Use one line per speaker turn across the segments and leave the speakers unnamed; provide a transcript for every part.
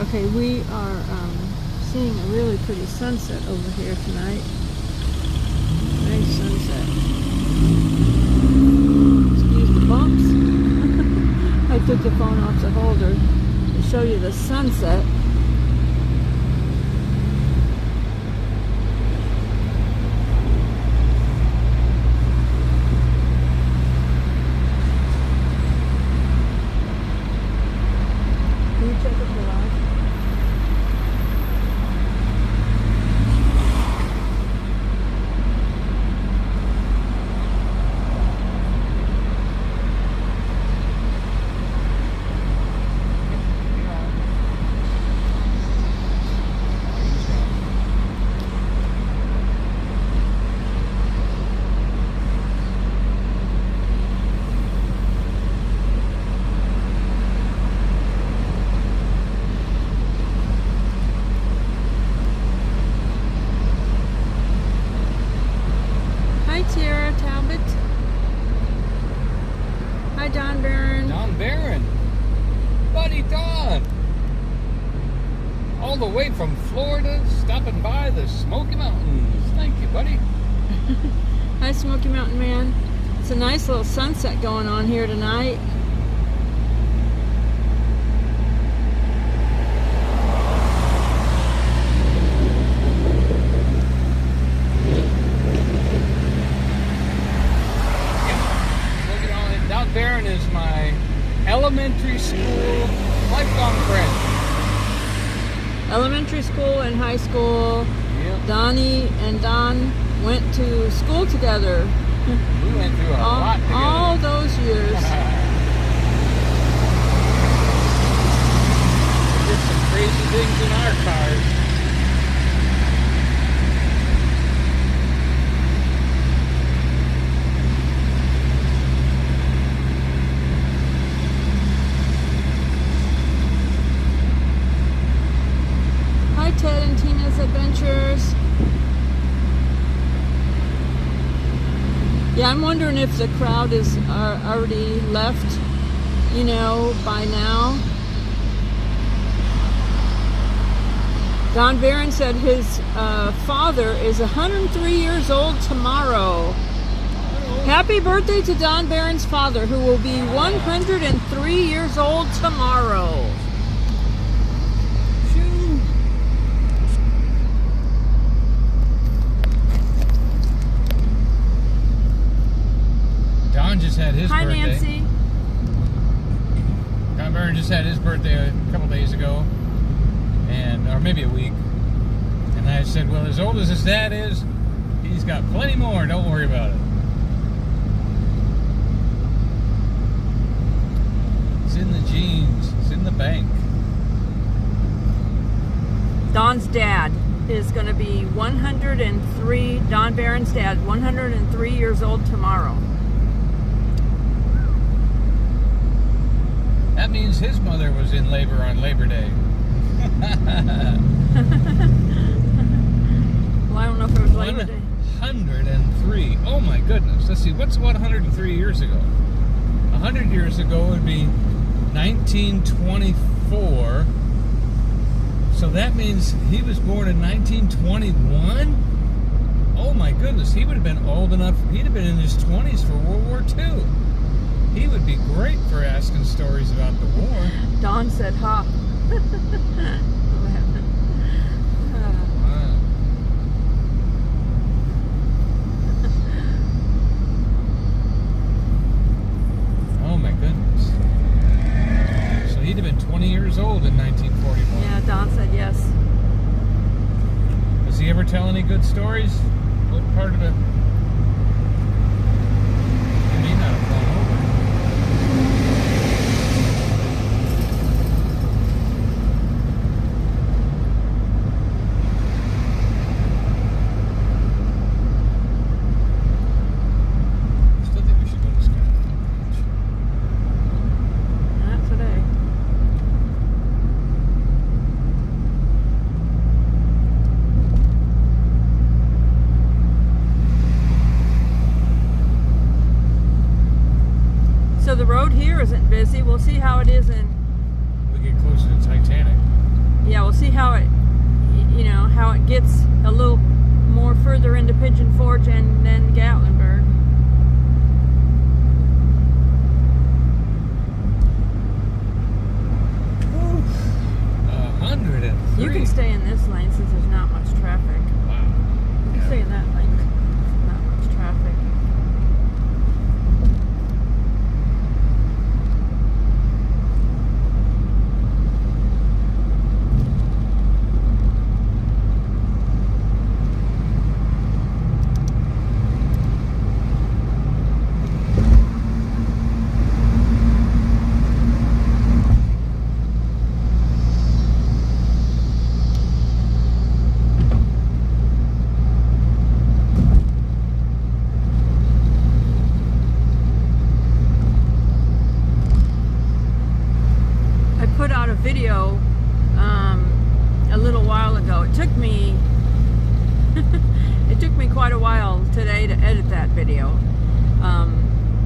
Okay, we are seeing a really pretty sunset over here tonight. Nice sunset. Excuse the bumps. I took the phone off the holder to show you the sunset. Can you check the garage? Hi, Don Barron.
Don Barron. Buddy Don. All the way from Florida, stopping by the Smoky Mountains. Thank you, buddy.
Hi, Smoky Mountain Man. It's a nice little sunset going on here tonight.
Don Barron is my elementary school lifelong friend.
Elementary school and high school.
Yep.
Donnie and Don went to school together.
We went through a lot together.
All those years.
Did some crazy things in our cars.
Ted and Tina's Adventures. Yeah, I'm wondering if the crowd is already left, you know, by now. Don Barron said his father is 103 years old tomorrow. Happy birthday to Don Barron's father, who will be 103 years old tomorrow.
Don just had his
birthday.
Hi,
Nancy.
Don Barron just had his birthday a couple days ago, or maybe a week. And I said, well, as old as his dad is, he's got plenty more. Don't worry about it. It's in the genes. It's in the bank.
Don's dad is going to be 103. Don Barron's dad, 103 years old tomorrow.
That means his mother was in labor on Labor Day.
Well, I don't know if it was Labor Day.
103. Oh my goodness. Let's see. What's 103 years ago? 100 years ago would be 1924. So that means he was born in 1921? Oh my goodness. He would have been old enough. He'd have been in his 20s for World War II. He would be great for asking stories about the war.
Don said, ha.
Wow. Oh my goodness. So he'd have been 20 years old in 1941.
Yeah, Don said yes.
Does he ever tell any good stories? What part of it? He may not have gone over.
So the road here isn't busy. We'll see how it is in...
We get closer to Titanic.
put out a video a little while ago. It took me it took me quite a while today to edit that video.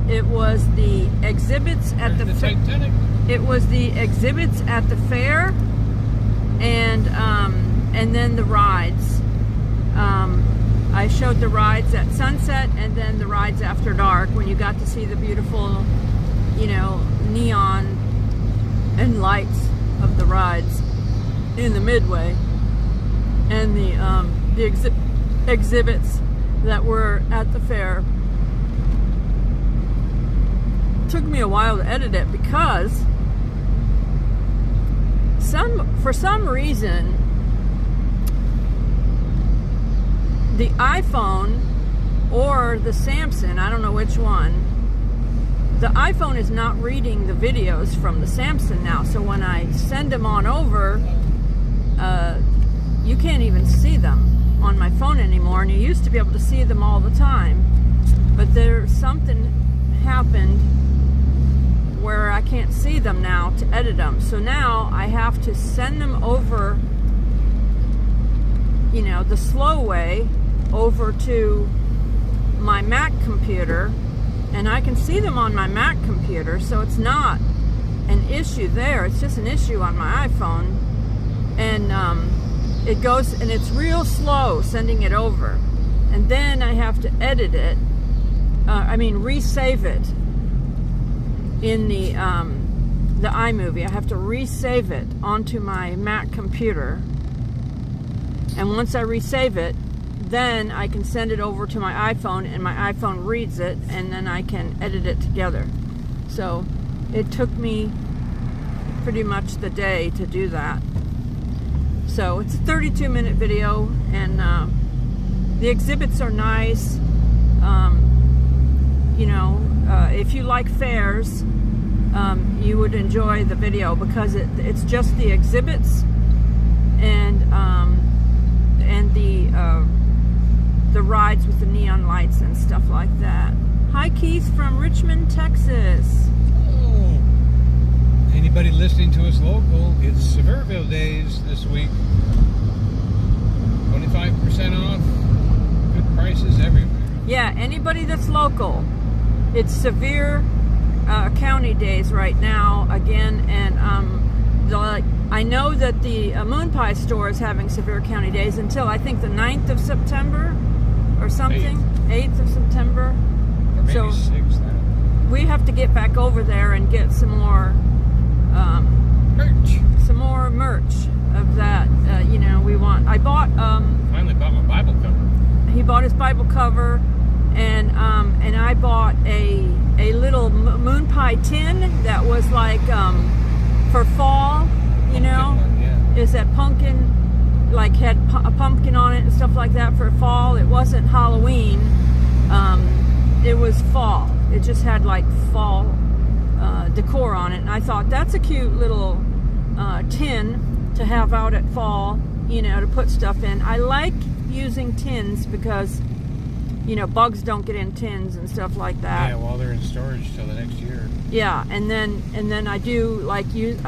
It was the exhibits at the
Titanic.
It was the exhibits at the fair, and then the rides. I showed the rides at sunset, and then the rides after dark, when you got to see the beautiful, you know, neon and lights of the rides in the midway, and the exhibits that were at the fair. It took me a while to edit it because for some reason the iPhone or the Samsung, I don't know which one, the iPhone is not reading the videos from the Samsung now. So when I send them on over, you can't even see them on my phone anymore. And you used to be able to see them all the time. But there's something happened where I can't see them now to edit them. So now I have to send them over, you know, the slow way over to my Mac computer, and I can see them on my Mac computer, so it's not an issue there. It's just an issue on my iPhone, and it goes, and it's real slow sending it over, and then I have to edit it. Resave it in the iMovie. I have to resave it onto my Mac computer, and once I resave it, then I can send it over to my iPhone, and my iPhone reads it, and then I can edit it together. So it took me pretty much the day to do that. So it's a 32-minute video, and the exhibits are nice. If you like fairs, you would enjoy the video because it's just the exhibits and the rides with the neon lights and stuff like that. Hi, Keith from Richmond, Texas.
Oh, anybody listening to us local, it's Sevierville days this week. 25% off, good prices everywhere.
Yeah, anybody that's local. It's Sevier County days right now again, and I know that the Moon Pie store is having Sevier County days until I think the 9th of September or something. 8th of September.
Or maybe 6th.
We have to get back over there and get some more
merch.
Some more merch of that. We want. I bought.
Finally bought my Bible cover.
He bought his Bible cover, and I bought a little Moon Pie tin that was like for fall.
Yeah.
Is that pumpkin, like had a pumpkin on it and stuff like that for fall. It wasn't Halloween. It was fall. It just had like fall decor on it, and I thought that's a cute little tin to have out at fall, to put stuff in. I like using tins because bugs don't get in tins and stuff like that.
Yeah, while they're in storage till the next year.
Yeah, and then I do I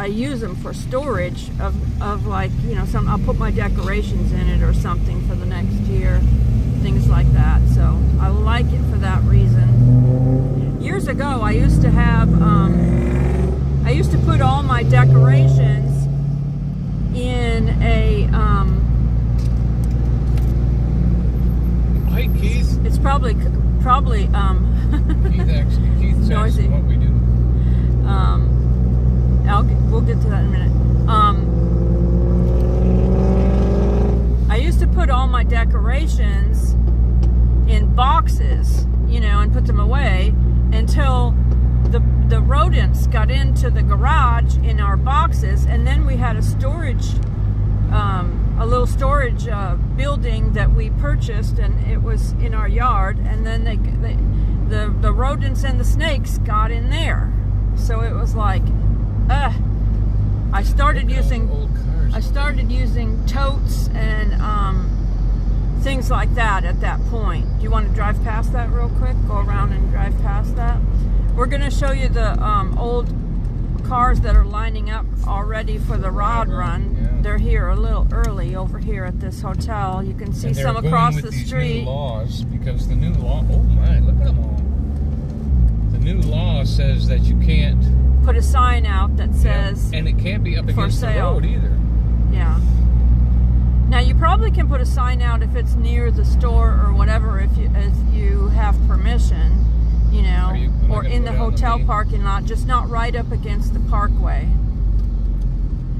use them for storage of like some. I'll put my decorations in it or something for the next year, things like that. So I like it for that reason. Years ago, I used to have I used to put all my decorations in a
Hi, Keith.
It's probably
Keith says
noisy.
What we do.
We'll get to that in a minute. I used to put all my decorations in boxes, and put them away until the rodents got into the garage in our boxes, and then we had a little storage building that we purchased, and it was in our yard, and then the rodents and the snakes got in there. So it was like, I started using totes and things like that at that point. Do you want to drive past that real quick? Go around and drive past that. We're going to show you the cars that are lining up already for the rod run.
Yeah.
They're here a little early over here at this hotel. You can see
And they're
some
going
across
with
the
these
street.
New laws, because the new law. Oh my! Look at them all. The new law says that you can't
Put a sign out that says,
and it can't be up
for
against the
sale.
road either.
yeah. Now you probably can put a sign out if it's near the store or whatever, if you have permission, you know,
Am I
or
gonna
in
put
the
it on the
hotel
main?
parking lot, just not right up against the parkway.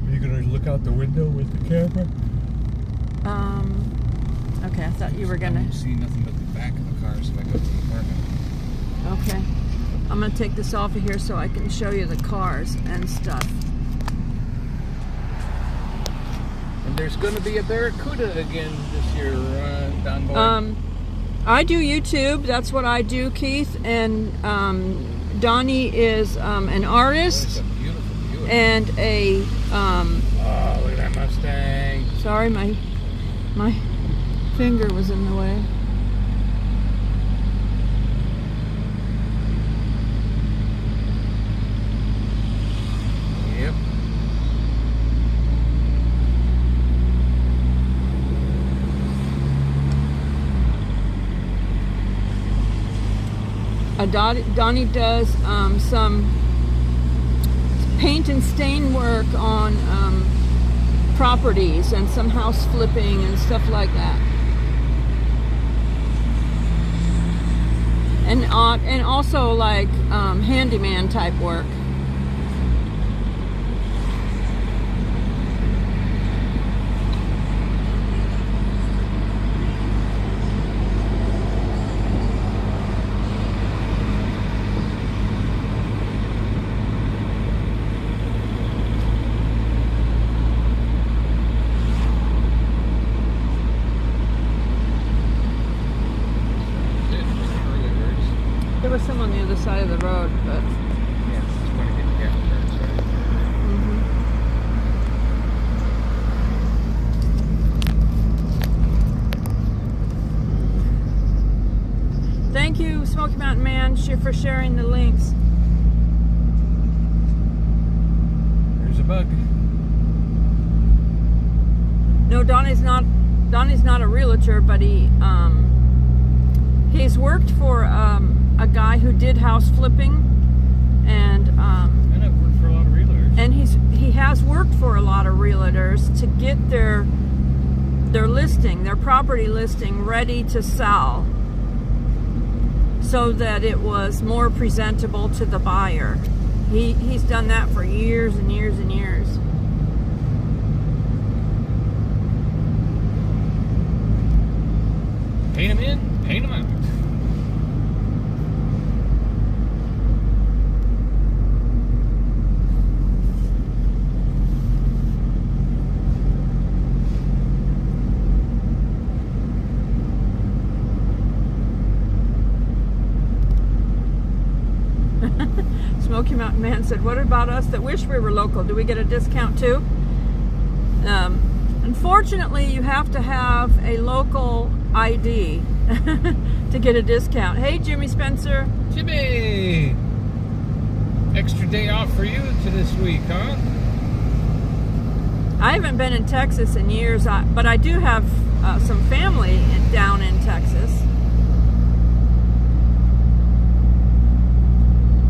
Are you gonna look out the window with the camera?
Okay, I thought you were
I
gonna.
don't see nothing but the back of the cars if I go to the apartment.
Okay, I'm gonna take this off of here so I can show you the cars and stuff.
And there's gonna be a Barracuda again this year, Don Boy.
I do YouTube. That's what I do, Keith. And Donnie is an
That is
artist
a beautiful view.
and a.
Oh, look at that Mustang.
Sorry, my finger was in the way.
Yep.
Donnie does some paint and stain work on properties and some house flipping and stuff like that. And also like handyman type work. There was some on the other side of the road, but.
Yeah, just want to get the Gatlinburg started.
Thank you, Smoky Mountain Man, for sharing the links.
There's a bug.
No, Donnie's not a realtor, but he's worked for a guy who did house flipping, and
And I've worked for a lot of realtors.
and he has worked for a lot of realtors to get their property listing ready to sell, so that it was more presentable to the buyer. He's done that for years and years and years.
Paint them in, paint them out.
Smoky Mountain Man said, "What about us that wish we were local? Do we get a discount too?" Unfortunately, you have to have a local ID to get a discount. Hey, Jimmy Spencer.
Jimmy! Extra day off for you to this week, huh?
I haven't been in Texas in years, but I do have some family down in Texas.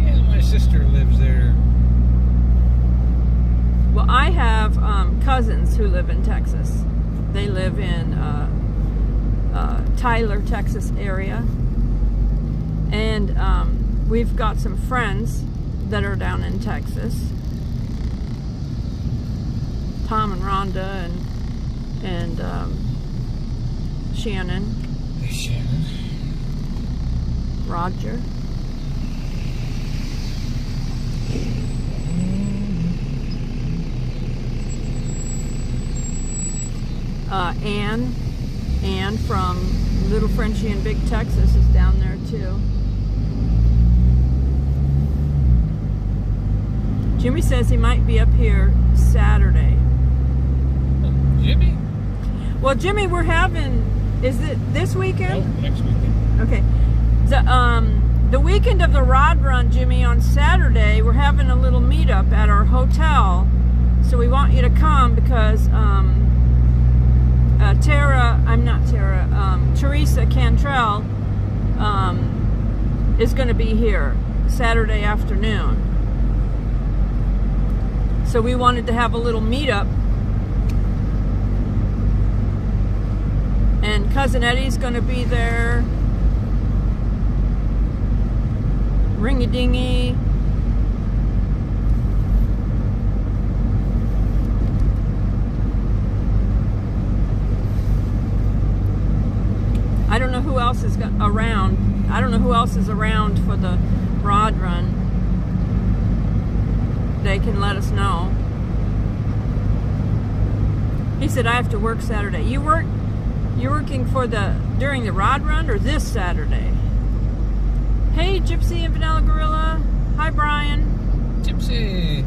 Yeah, my sister lives there.
Well, I have cousins who live in Texas. They live in Tyler, Texas area. And we've got some friends that are down in Texas. Tom and Rhonda and Shannon,
Hey, Shannon.
Roger. Ann from Little Frenchie in Big Texas is down there too. Jimmy says he might be up here Saturday.
Jimmy?
Well, Jimmy, we're having, is it this weekend?
No, next weekend.
Okay. The weekend of the Rod Run, Jimmy, on Saturday, we're having a little meetup at our hotel. So we want you to come because Teresa Cantrell is going to be here Saturday afternoon. So we wanted to have a little meetup. And Cousin Eddie's going to be there. Ring-a-dingy. I don't know who else is around. I don't know who else is around for the Rod Run. They can let us know. He said, I have to work Saturday. You're working for during the Rod Run or this Saturday? Hey, Gypsy and Vanilla Gorilla. Hi, Brian.
Gypsy.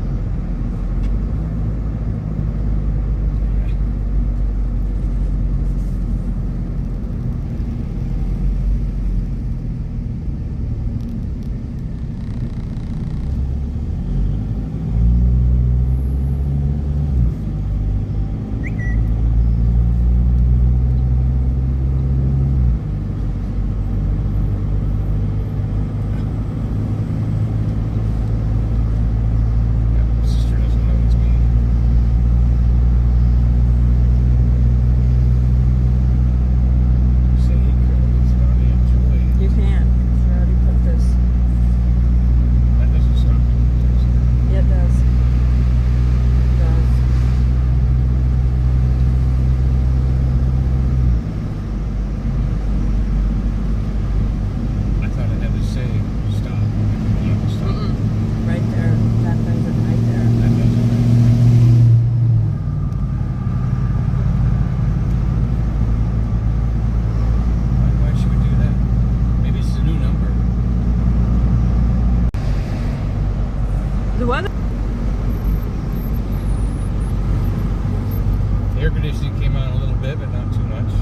Air conditioning came on a little bit, but not too much.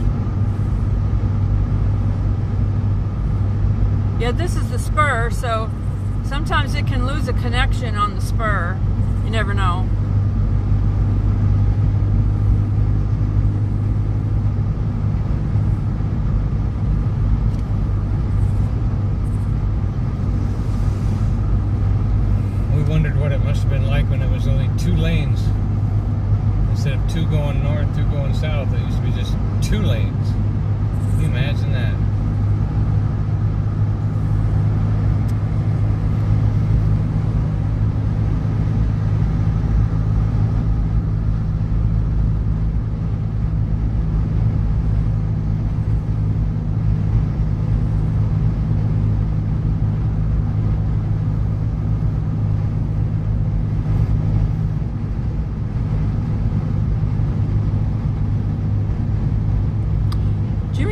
Yeah, this is the spur, so sometimes it can lose a connection on the spur. You never know.
We wondered what it must have been like when it was only 2 lanes. Instead of 2 going north, 2 going south, it used to be just 2 lanes. Can you imagine that?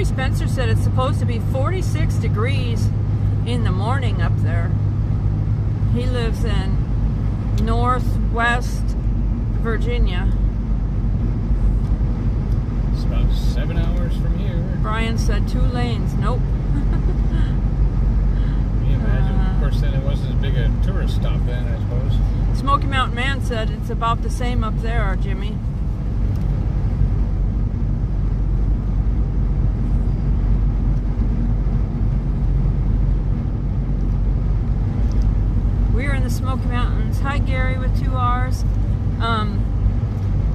Spencer said it's supposed to be 46 degrees in the morning up there. He lives in Northwest Virginia.
It's about 7 hours from here.
Brian said 2 lanes. Nope.
Can you imagine? Of course, then it wasn't as big a tourist stop then, I suppose.
Smoky Mountain Man said it's about the same up there, Jimmy. Smoky Mountains. Hi, Gary with 2 R's.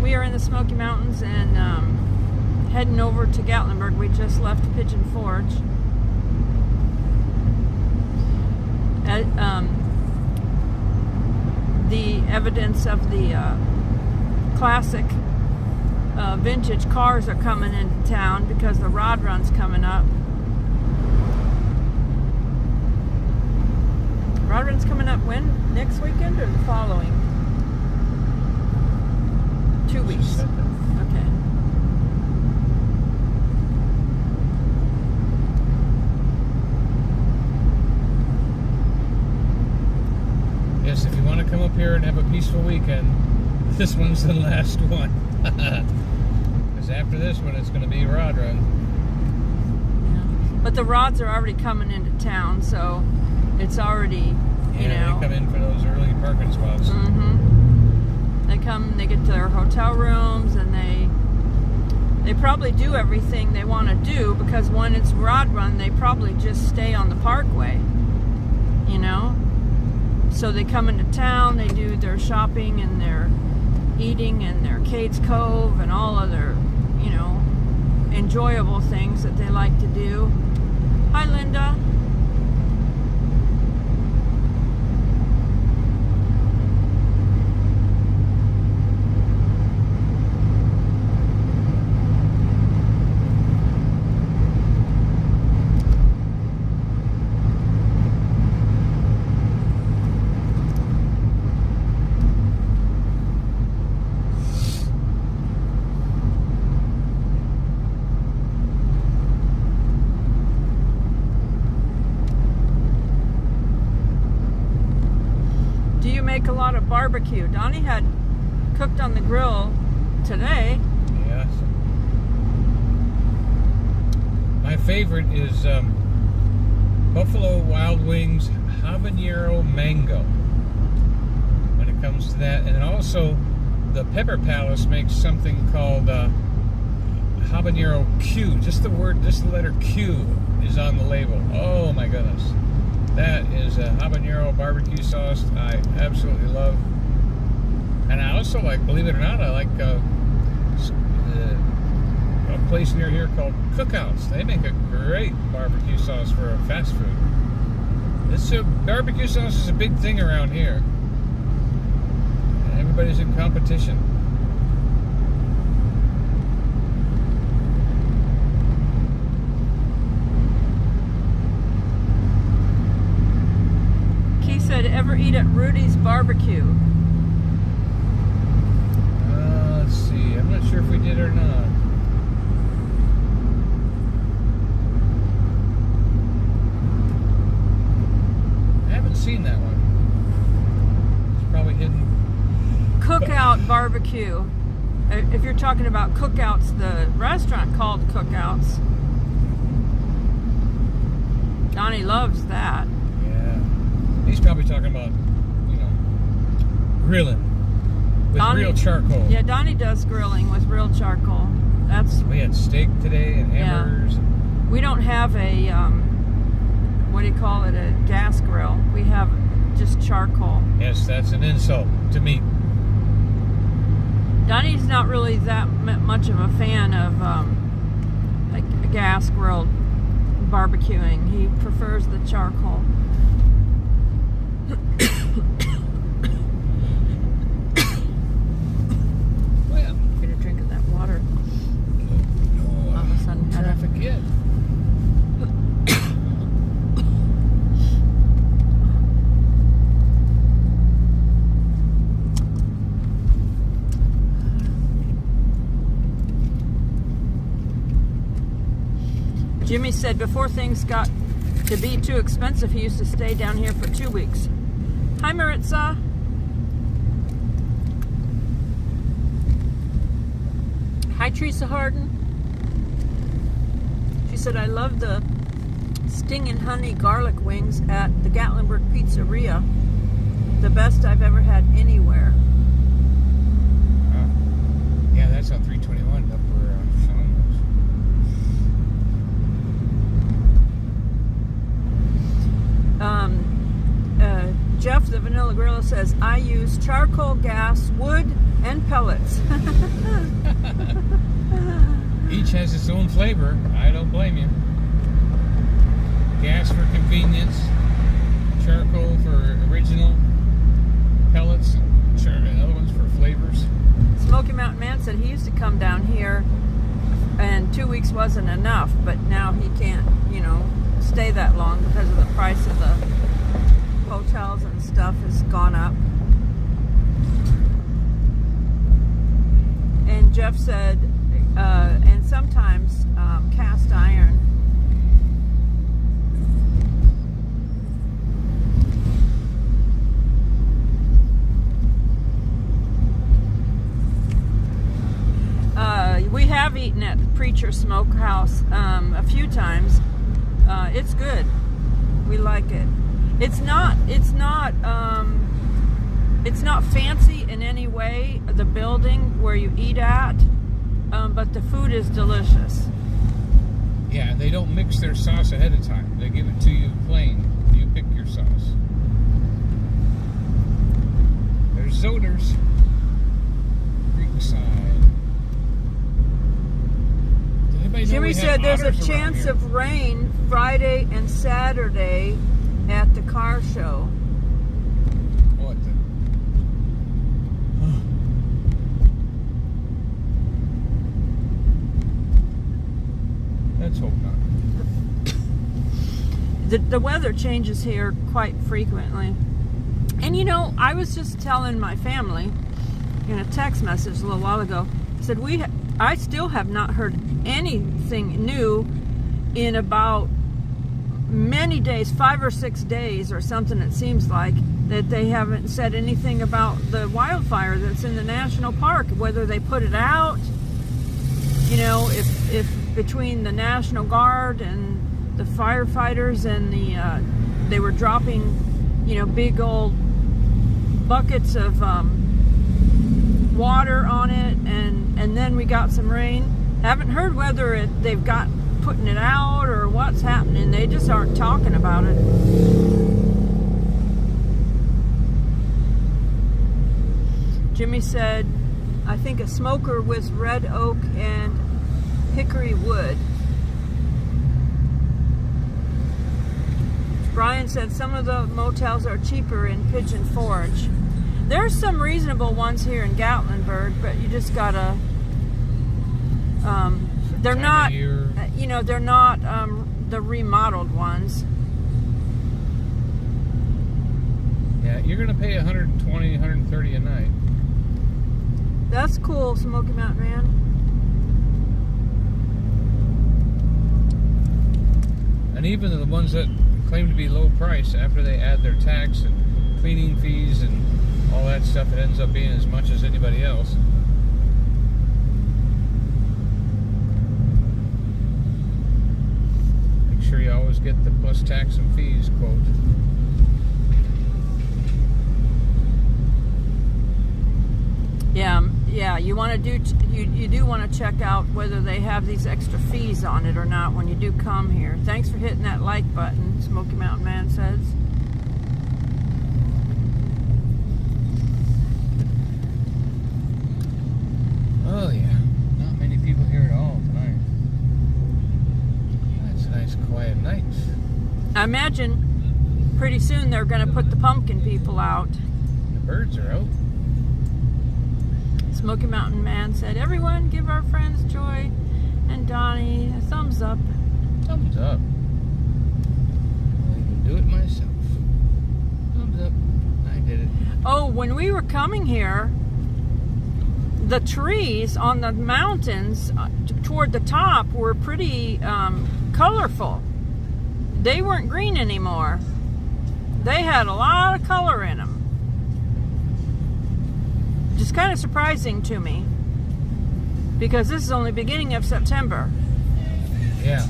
We are in the Smoky Mountains and heading over to Gatlinburg. We just left Pigeon Forge. The evidence of the classic vintage cars are coming into town because the Rod Run's coming up. Rod Run's coming up when? Next weekend or the following? 2 weeks. Okay.
Yes, if you want to come up here and have a peaceful weekend, this one's the last one. Because after this one, it's going to be Rod Run.
Yeah. But the rods are already coming into town, so It's already, you know.
They come in for those early parking spots.
They come, they get to their hotel rooms, and they probably do everything they want to do, because when it's rod run, they probably just stay on the parkway, you know. So they come into town, they do their shopping and their eating and their Cade's Cove and all other, you know, enjoyable things that they like to do. Hi, Linda. A lot of barbecue. Donnie had cooked on the grill today.
Yes. My favorite is Buffalo Wild Wings habanero mango. When it comes to that, and also the Pepper Palace makes something called habanero Q. Just the letter Q is on the label. Oh my goodness. That is a habanero barbecue sauce I absolutely love. And I also like, believe it or not, I like a place near here called Cookouts. They make a great barbecue sauce for fast food. Barbecue sauce is a big thing around here. And everybody's in competition.
Said, ever eat at Rudy's Barbecue?
Let's see. I'm not sure if we did or not. I haven't seen that one. It's probably hidden.
Cookout Barbecue. If you're talking about Cookouts, the restaurant called Cookouts. Donnie loves that.
He's probably talking about, you know, grilling with real charcoal.
Yeah, Donnie does grilling with real charcoal.
We had steak today and hamburgers.
Yeah. We don't have a, what do you call it, a gas grill. We have just charcoal.
Yes, that's an insult to me.
Donnie's not really that much of a fan of, like, a gas grilled barbecuing. He prefers the charcoal.
Well,
get a drink of that water.
No,
all of a sudden,
traffic yet.
Jimmy said before things got to be too expensive, he used to stay down here for 2 weeks. Hi, Maritza. Hi, Teresa Harden. She said, I love the stinging honey garlic wings at the Gatlinburg Pizzeria. The best I've ever had anywhere.
Oh. Yeah, that's on 321 up where Sean
was. Jeff, the Vanilla Gorilla, says, I use charcoal, gas, wood, and pellets.
Each has its own flavor. I don't blame you. Gas for convenience, charcoal for original, pellets, and other ones for flavors.
Smoky Mountain Man said he used to come down here and 2 weeks wasn't enough, but now he can't, you know, stay that long because of the price of the hotels and stuff has gone up. And Jeff said, and sometimes cast iron. We have eaten at the Preacher Smokehouse a few times. It's good. We like it. It's not fancy in any way, the building where you eat at, but the food is delicious.
Yeah, they don't mix their sauce ahead of time. They give it to you plain. You pick your sauce. There's Zoders. Creekside. Does anybody know
Jimmy
we have
said there's a
otters around
chance
here?
of rain Friday and Saturday at the car show.
What the? Let's hope not.
The weather changes here quite frequently. And you know, I was just telling my family in a text message a little while ago, I said I still have not heard anything new in about many days, 5 or 6 days or something, it seems like, that they haven't said anything about the wildfire that's in the national park, whether they put it out, you know, if between the National Guard and the firefighters and they were dropping, you know, big old buckets of water on it, and then we got some rain. Haven't heard whether they've got putting it out or what's happening. They just aren't talking about it. Jimmy said, I think a smoker with red oak and hickory wood. Brian said some of the motels are cheaper in Pigeon Forge. There's some reasonable ones here in Gatlinburg, but you just gotta, they're not, you know, they're not the remodeled ones.
Yeah, you're gonna pay 120, 130 a night.
That's cool, Smoky Mountain Man.
And even the ones that claim to be low price, after they add their tax and cleaning fees and all that stuff, it ends up being as much as anybody else. Make sure you always get the plus tax and fees quote.
Yeah, you want to you do want to check out whether they have these extra fees on it or not when you do come here. Thanks for hitting that like button, Smoky Mountain Man says.
Oh yeah, not many people here at all tonight. It's a nice quiet night.
I imagine pretty soon they're going to put the pumpkin people out.
The birds are out.
Smoky Mountain Man said, everyone give our friends Joy and Donnie a thumbs up.
Thumbs up. I'll even do it myself. Thumbs up. I did it.
Oh, when we were coming here, the trees on the mountains toward the top were pretty colorful. They weren't green anymore. They had a lot of color in them. Just kind of surprising to me, because this is only beginning of September.
Yeah.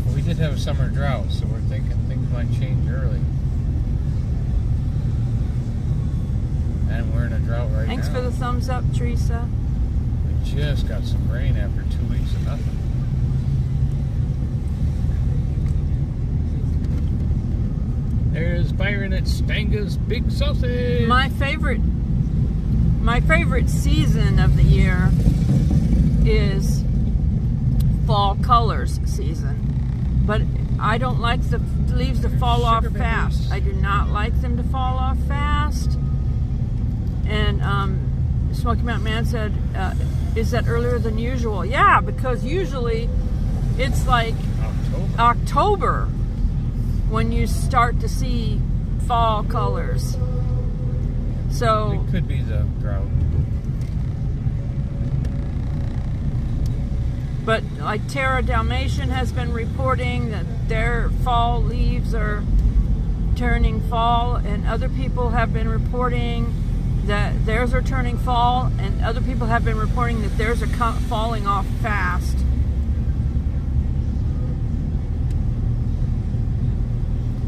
Well, we did have a summer drought, so we're thinking things might change early. And we're in a drought right
Thanks
now.
for the thumbs up, Teresa.
We just got some rain after 2 weeks of nothing. There's Byron at Stanga's Big Sausage.
My favorite season of the year is fall colors season, but I don't like the leaves to fall off fast. I do not like them to fall off fast. And Smoky Mountain Man said, is that earlier than usual? Yeah, because usually it's like October when you start to see fall colors. So
it could be the drought.
But like Terra Dalmatian has been reporting that their fall leaves are turning fall, and other people have been reporting that theirs are turning fall, and other people have been reporting that theirs are falling off fast.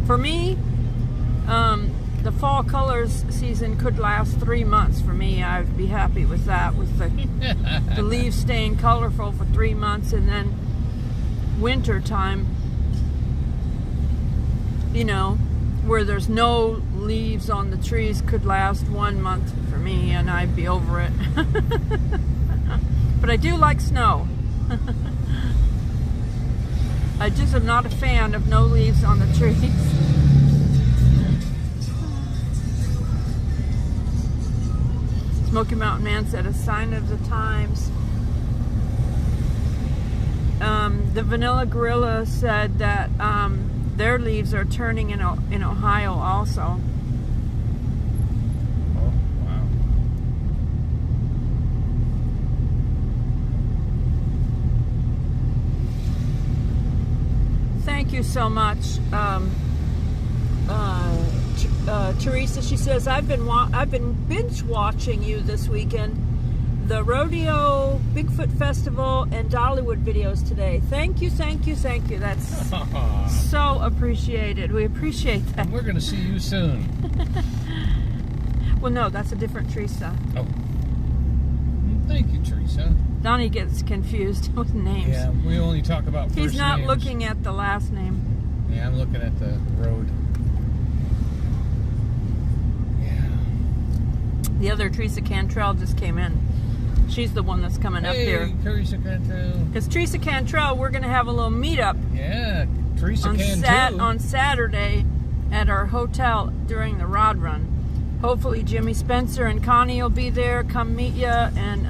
For me, The fall colors season could last 3 months for me. I'd be happy with that, with the leaves staying colorful for 3 months, and then winter time, you know, where there's no leaves on the trees, could last 1 month for me, and I'd be over it. But I do like snow. I just am not a fan of no leaves on the trees. Smoky Mountain Man said, a sign of the times. The Vanilla Gorilla said that their leaves are turning in Ohio also.
Oh, wow.
Thank you so much, Teresa. She says, I've been binge watching you this weekend. The rodeo, Bigfoot festival, and Dollywood videos today. Thank you, thank you, thank you. That's so appreciated. We appreciate that.
And we're going to see you soon.
Well, no, that's a different Teresa.
Oh. Thank you, Teresa.
Donnie gets confused with names.
Yeah, we only talk about first names.
He's not looking at the last name.
Yeah, I'm looking at the road. Yeah.
The other Teresa Cantrell just came in. She's the one that's coming up here.
Teresa Cantrell.
Because Teresa Cantrell, we're going to have a little meetup.
Yeah, Teresa Cantrell.
On Saturday at our hotel during the Rod Run. Hopefully Jimmy Spencer and Connie will be there. Come meet you. And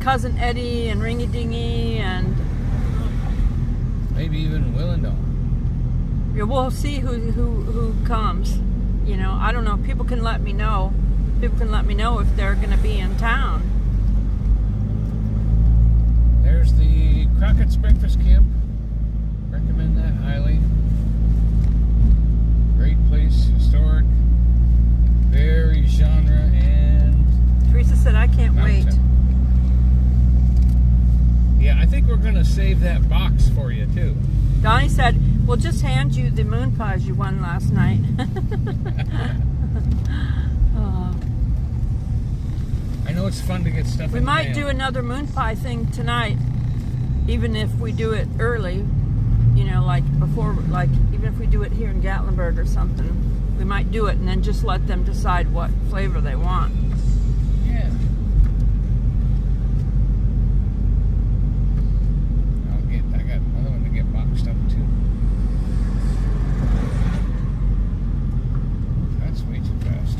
Cousin Eddie and Ringy Dingy and...
maybe even Will and Dawn.
Yeah, we'll see who comes. You know, I don't know. People can let me know. People can let me know if they're going to be in town.
There's the Crockett's Breakfast Camp. Recommend that highly. Great place, historic, very genre, and
Teresa said, I can't wait.
Yeah, I think we're going to save that box for you, too.
Donnie said, we'll just hand you the moon pies you won last night.
I know it's fun to get stuff.
We might do another moon pie thing tonight, even if we do it early. You know, like before, like even if we do it here in Gatlinburg or something, we might do it and then just let them decide what flavor they want.
Yeah. I got another one to get boxed up too. That's way too fast.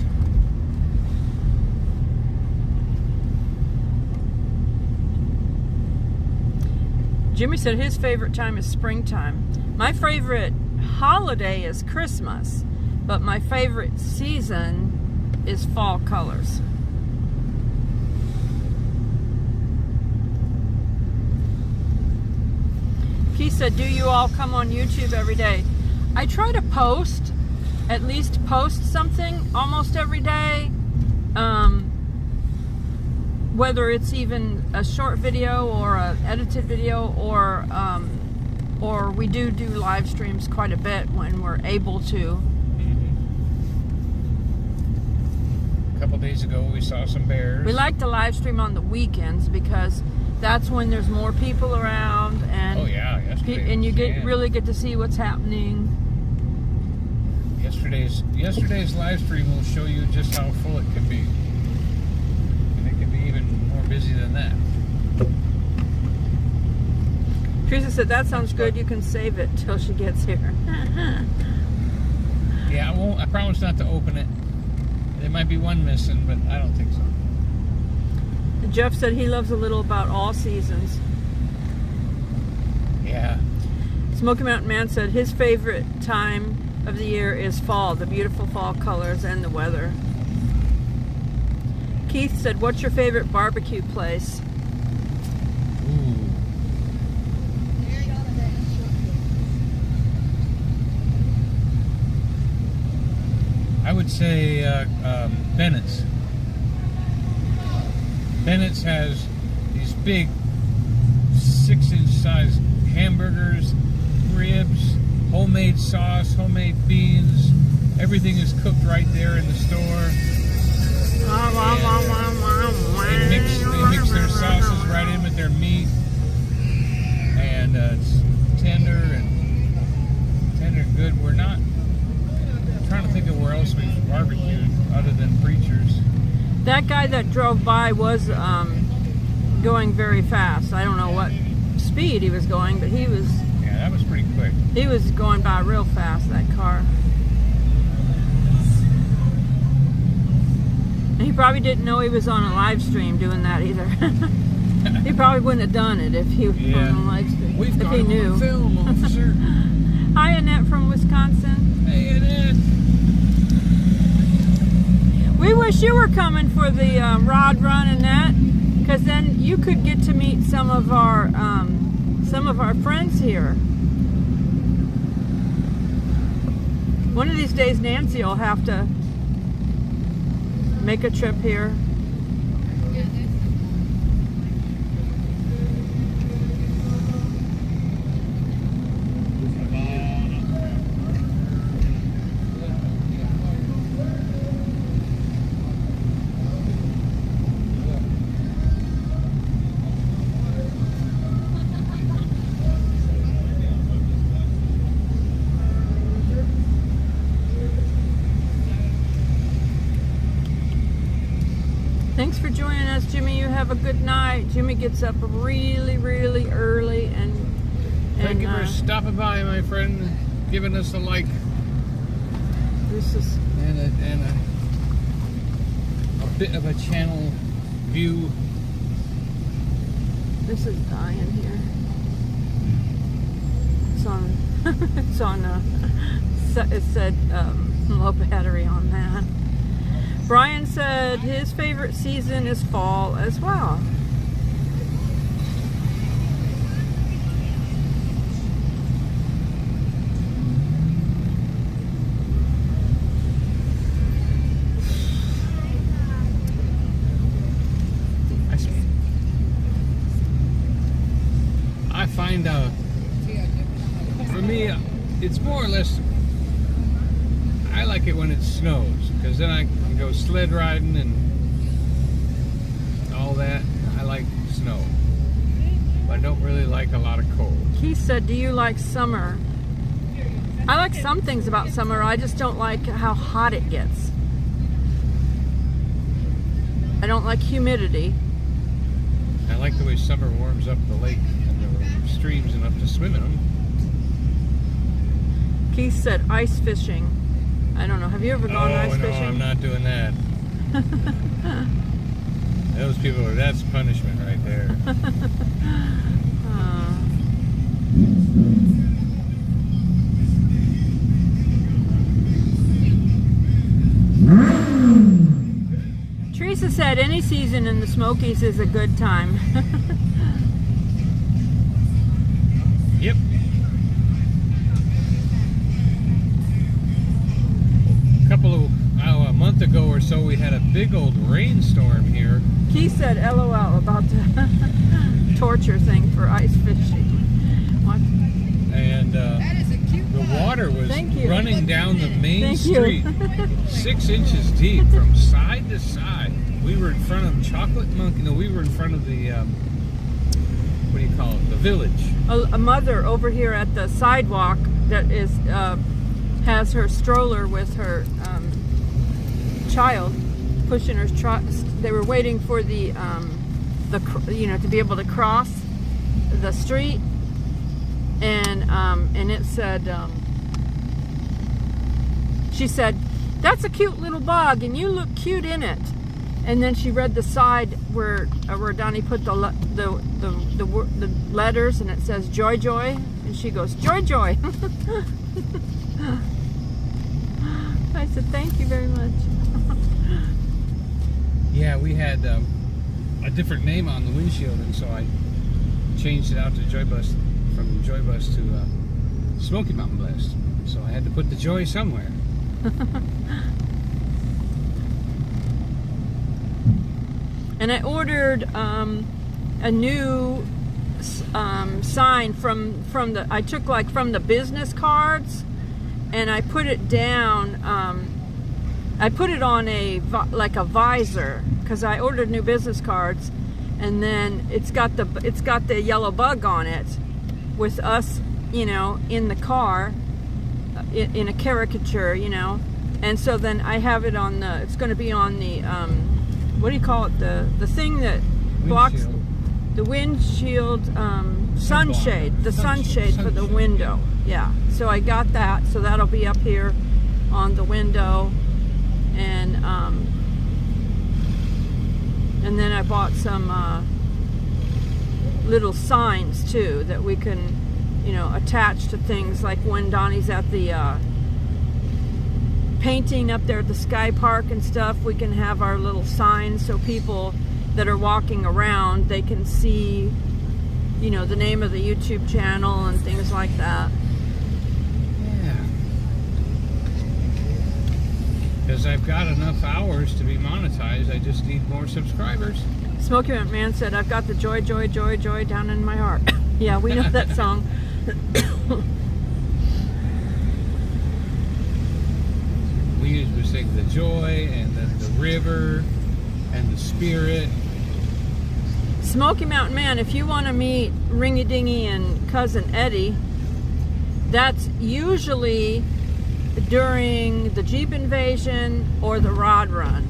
Jimmy said his favorite time is springtime. My favorite holiday is Christmas, but my favorite season is fall colors. Keith said, do you all come on YouTube every day? I try to post, at least post something almost every day. Whether it's even a short video or an edited video, or we do live streams quite a bit when we're able to.
A couple days ago we saw some bears.
We like to live stream on the weekends because that's when there's more people around, and and you really get to see what's happening.
Yesterday's live stream will show you just how full it can be. Even more busy than that.
Teresa said, that sounds good. You can save it till she gets here.
Yeah, I won't. I promise not to open it. There might be one missing, but I don't think so.
Jeff said he loves a little about all seasons.
Yeah.
Smoky Mountain Man said his favorite time of the year is fall, the beautiful fall colors and the weather. Keith said, what's your favorite barbecue place?
Ooh. I would say Bennett's. Bennett's has these big 6-inch size hamburgers, ribs, homemade sauce, homemade beans. Everything is cooked right there in the store. They mix their sauces right in with their meat, and it's tender and good. We're not trying to think of where else we've barbecued other than Preacher's.
That guy that drove by was going very fast. I don't know what speed he was going, but he was.
Yeah, that was pretty quick.
He was going by real fast, that car. And he probably didn't know he was on a live stream doing that either. He probably wouldn't have done it if he was on a live stream.
We've
if
got
he knew.
On film, officer.
Hi, Annette from Wisconsin.
Hey, Annette.
We wish you were coming for the rod run, Annette, because then you could get to meet some of our friends here. One of these days, Nancy will have to make a trip here. Thanks for joining us, Jimmy. You have a good night. Jimmy gets up really, really early and
thank you for stopping by, my friend, and giving us a like.
This is
and a bit of a channel view.
This is dying here. It's on. It's on. It said low battery on that. Brian said his favorite season is fall as well.
I find for me, it's more or less, I like it when it snows, because then I can go sled riding and all that. I like snow, but I don't really like a lot of cold.
He said, do you like summer? I like some things about summer. I just don't like how hot it gets. I don't like humidity.
I like the way summer warms up the lake and the streams enough to swim in them.
Keith said ice fishing. I don't know. Have you ever gone ice fishing?
No, I'm not doing that. Those people that's punishment right there. Teresa said any season in the Smokies is a good time. Yep. A month ago or so, we had a big old rainstorm here.
Keith said LOL about the torture thing for ice fishing. What?
And the water was running down the main street 6 inches deep from side to side. We were in front of Chocolate Monkey. No, we were in front of the what do you call it? The village.
A mother over here at the sidewalk that is has her stroller with her child, pushing her truck. They were waiting for the to be able to cross the street, and it said she said, "That's a cute little bug, and you look cute in it." And then she read the side where Donnie put the letters, and it says Joy Joy, and she goes Joy Joy. I said thank you very much.
Yeah, we had a different name on the windshield, and so I changed it out to Joy Bus, from Joy Bus to Smoky Mountain Blast. So I had to put the joy somewhere.
And I ordered a new sign from the, I took like from the business cards, and I put it down. I put it on like a visor, because I ordered new business cards, and then it's got the yellow bug on it, with us, you know, in the car, in a caricature, you know, and so then I have it on the. It's going to be on the what do you call it? The thing that blocks the windshield, sunshade, the sunshade for the window. Yeah, so I got that, so that'll be up here on the window, and then I bought some little signs too that we can, you know, attach to things, like when Donnie's at the painting up there at the Sky Park and stuff, we can have our little signs so people that are walking around, they can see, you know, the name of the YouTube channel and things like that.
Yeah. Because I've got enough hours to be monetized, I just need more subscribers.
Smoky Mountain Man said, I've got the joy, joy, joy, joy down in my heart. Yeah, we know that song.
We usually sing the joy, and then the river, and the spirit.
Smoky Mountain Man, if you want to meet Ringy Dingy and Cousin Eddie, that's usually during the Jeep Invasion or the Rod Run,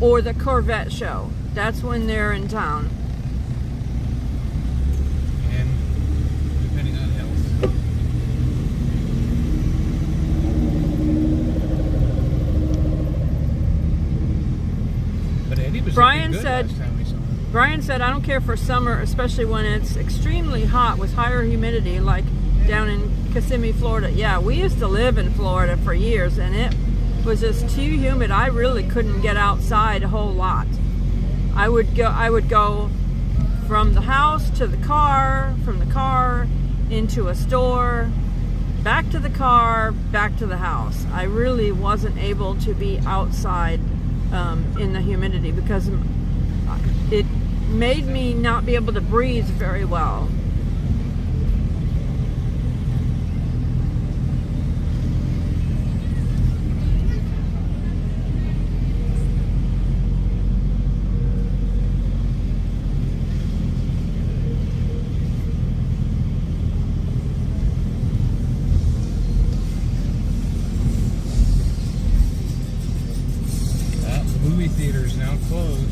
or the Corvette show. That's when they're in town.
And depending on health. But Eddie was
Brian
looking good
said,
last time we saw him.
Brian said, I don't care for summer, especially when it's extremely hot with higher humidity, like down in Kissimmee, Florida. Yeah, we used to live in Florida for years, and it was just too humid. I really couldn't get outside a whole lot. I would go from the house to the car, from the car into a store, back to the car, back to the house. I really wasn't able to be outside in the humidity, because it made me not be able to breathe very well.
Theater's now closed.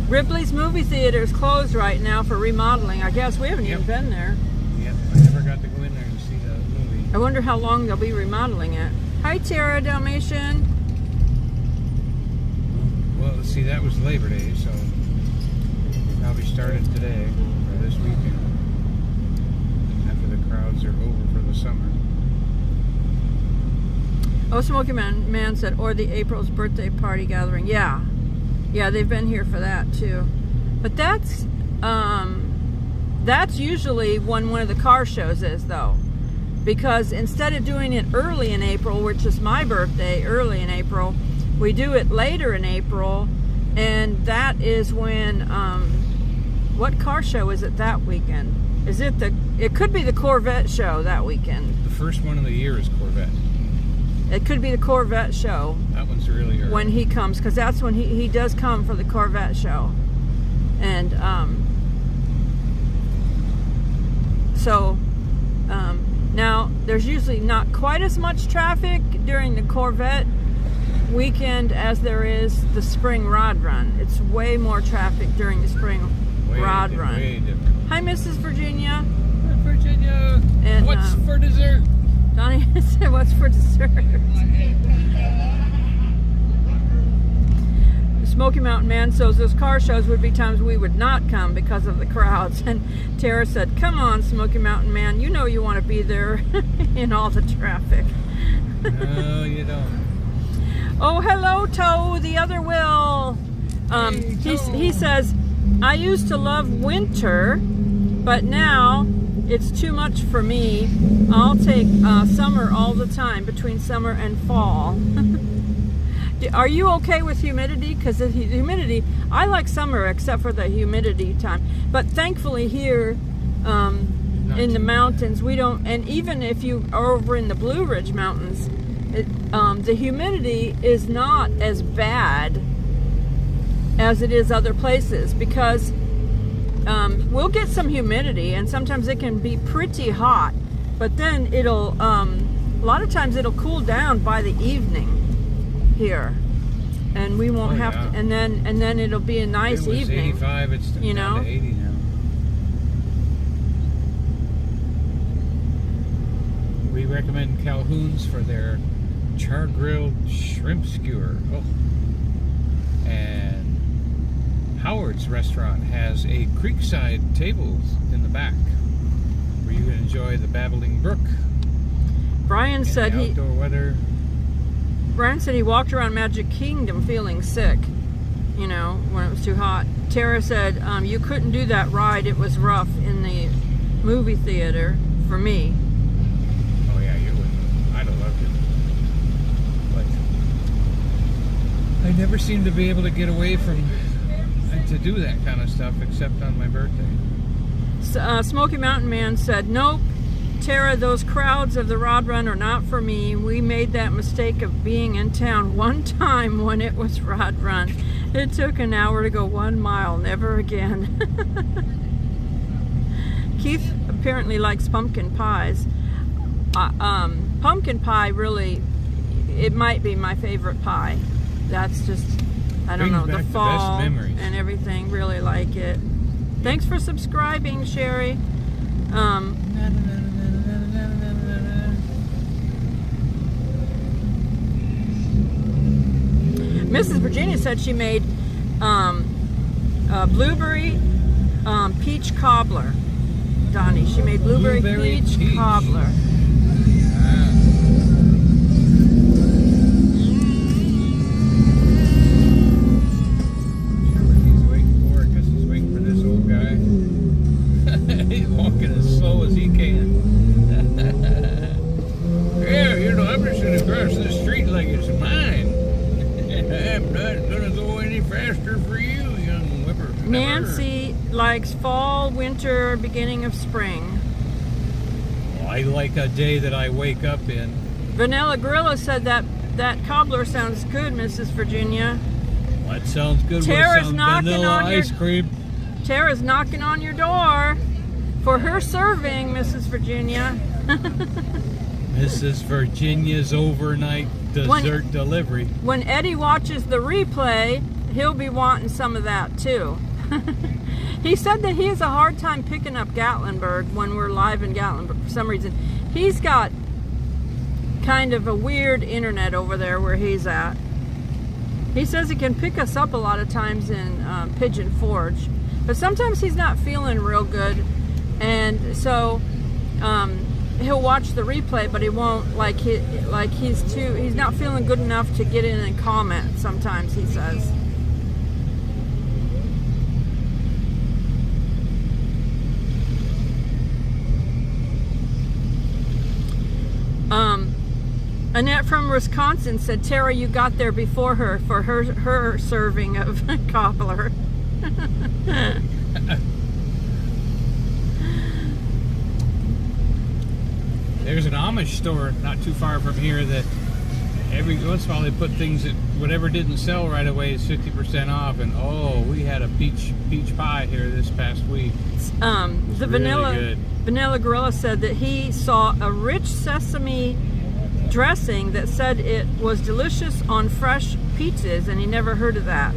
Ripley's movie theater is closed right now for remodeling. I guess we haven't even been there.
Yep, I never got to go in there and see the movie.
I wonder how long they'll be remodeling it. Hi, Tara Dalmatian.
Well, see, that was Labor Day, so it probably started today or this weekend, after the crowds are over for the summer.
Oh, Smoky Man said, or the April's birthday party gathering. Yeah, they've been here for that too. But that's usually when one of the car shows is, though, because instead of doing it early in April, which is my birthday, early in April, we do it later in April, and that is when what car show is it that weekend? Is it it could be the Corvette show that weekend.
The first one of the year is Corvette.
It could be the Corvette show.
That one's really early.
When he comes, because that's when he does come for the Corvette show. And so now there's usually not quite as much traffic during the Corvette weekend as there is the spring rod run. It's way more traffic during the spring rod run.
Way different.
Hi, Mrs. Virginia.
Hi, Virginia.
And
what's for dessert?
Donnie said, what's for dessert? The Smoky Mountain Man says those car shows would be times we would not come because of the crowds. And Tara said, come on, Smoky Mountain Man, you know you want to be there in all the traffic.
No, you don't.
Oh, hello, Toe, the other Will.
Hey,
he says, I used to love winter, but now it's too much for me. I'll take summer all the time, between summer and fall. Are you okay with humidity? Because the humidity, I like summer except for the humidity time. But thankfully here in the mountains, we don't, and even if you are over in the Blue Ridge Mountains, the humidity is not as bad as it is other places, because we'll get some humidity and sometimes it can be pretty hot, but then it'll a lot of times it'll cool down by the evening here, and we won't have to, and then it'll be a nice evening.
85, it's down to 80 now. We recommend Calhoun's for their char-grilled shrimp skewer. Oh. And Howard's restaurant has a creekside table in the back where you can enjoy the babbling brook.
Brian said
outdoor weather.
Brian said he walked around Magic Kingdom feeling sick, you know, when it was too hot. Tara said you couldn't do that ride. It was rough in the movie theater for me.
Oh yeah, you would. I'd have loved it. But I never seem to be able to get away from to do that kind of stuff except on my birthday.
Smoky Mountain Man said, nope, Tara, those crowds of the Rod Run are not for me. We made that mistake of being in town one time when it was Rod Run. It took an hour to go 1 mile, never again. Keith apparently likes pumpkin pies. Pumpkin pie really, it might be my favorite pie. That's just, I don't know, the fall and everything, really like it. Thanks for subscribing, Sherry. Mrs. Virginia said she made blueberry peach cobbler. Donnie, she made blueberry peach cobbler.
He's walking as slow as he can. Yeah, you know, I'm just going to cross this street like it's mine. I'm not going to go any faster for you, young whippersnapper.
Nancy likes fall, winter, beginning of spring.
Well, I like a day that I wake up in.
Vanilla Gorilla said that cobbler sounds good, Mrs. Virginia.
Well, that sounds good.
Tara's
with some
knocking
vanilla
on
ice cream.
Tara's knocking on your door for her serving, Mrs. Virginia.
Mrs. Virginia's overnight dessert delivery.
When Eddie watches the replay, he'll be wanting some of that too. He said that he has a hard time picking up Gatlinburg when we're live in Gatlinburg for some reason. He's got kind of a weird internet over there where he's at. He says he can pick us up a lot of times in Pigeon Forge, but sometimes he's not feeling real good, and so he'll watch the replay, but he won't he's not feeling good enough to get in and comment. Sometimes he says. Annette from Wisconsin said, Tara, you got there before her for her serving of cobbler.
There's an Amish store not too far from here that every once in a while they put things that whatever didn't sell right away is 50% off. And oh, we had a peach pie here this past week.
The
really
Vanilla Gorilla said that he saw a rich sesame dressing that said it was delicious on fresh pizzas, and he never heard of that.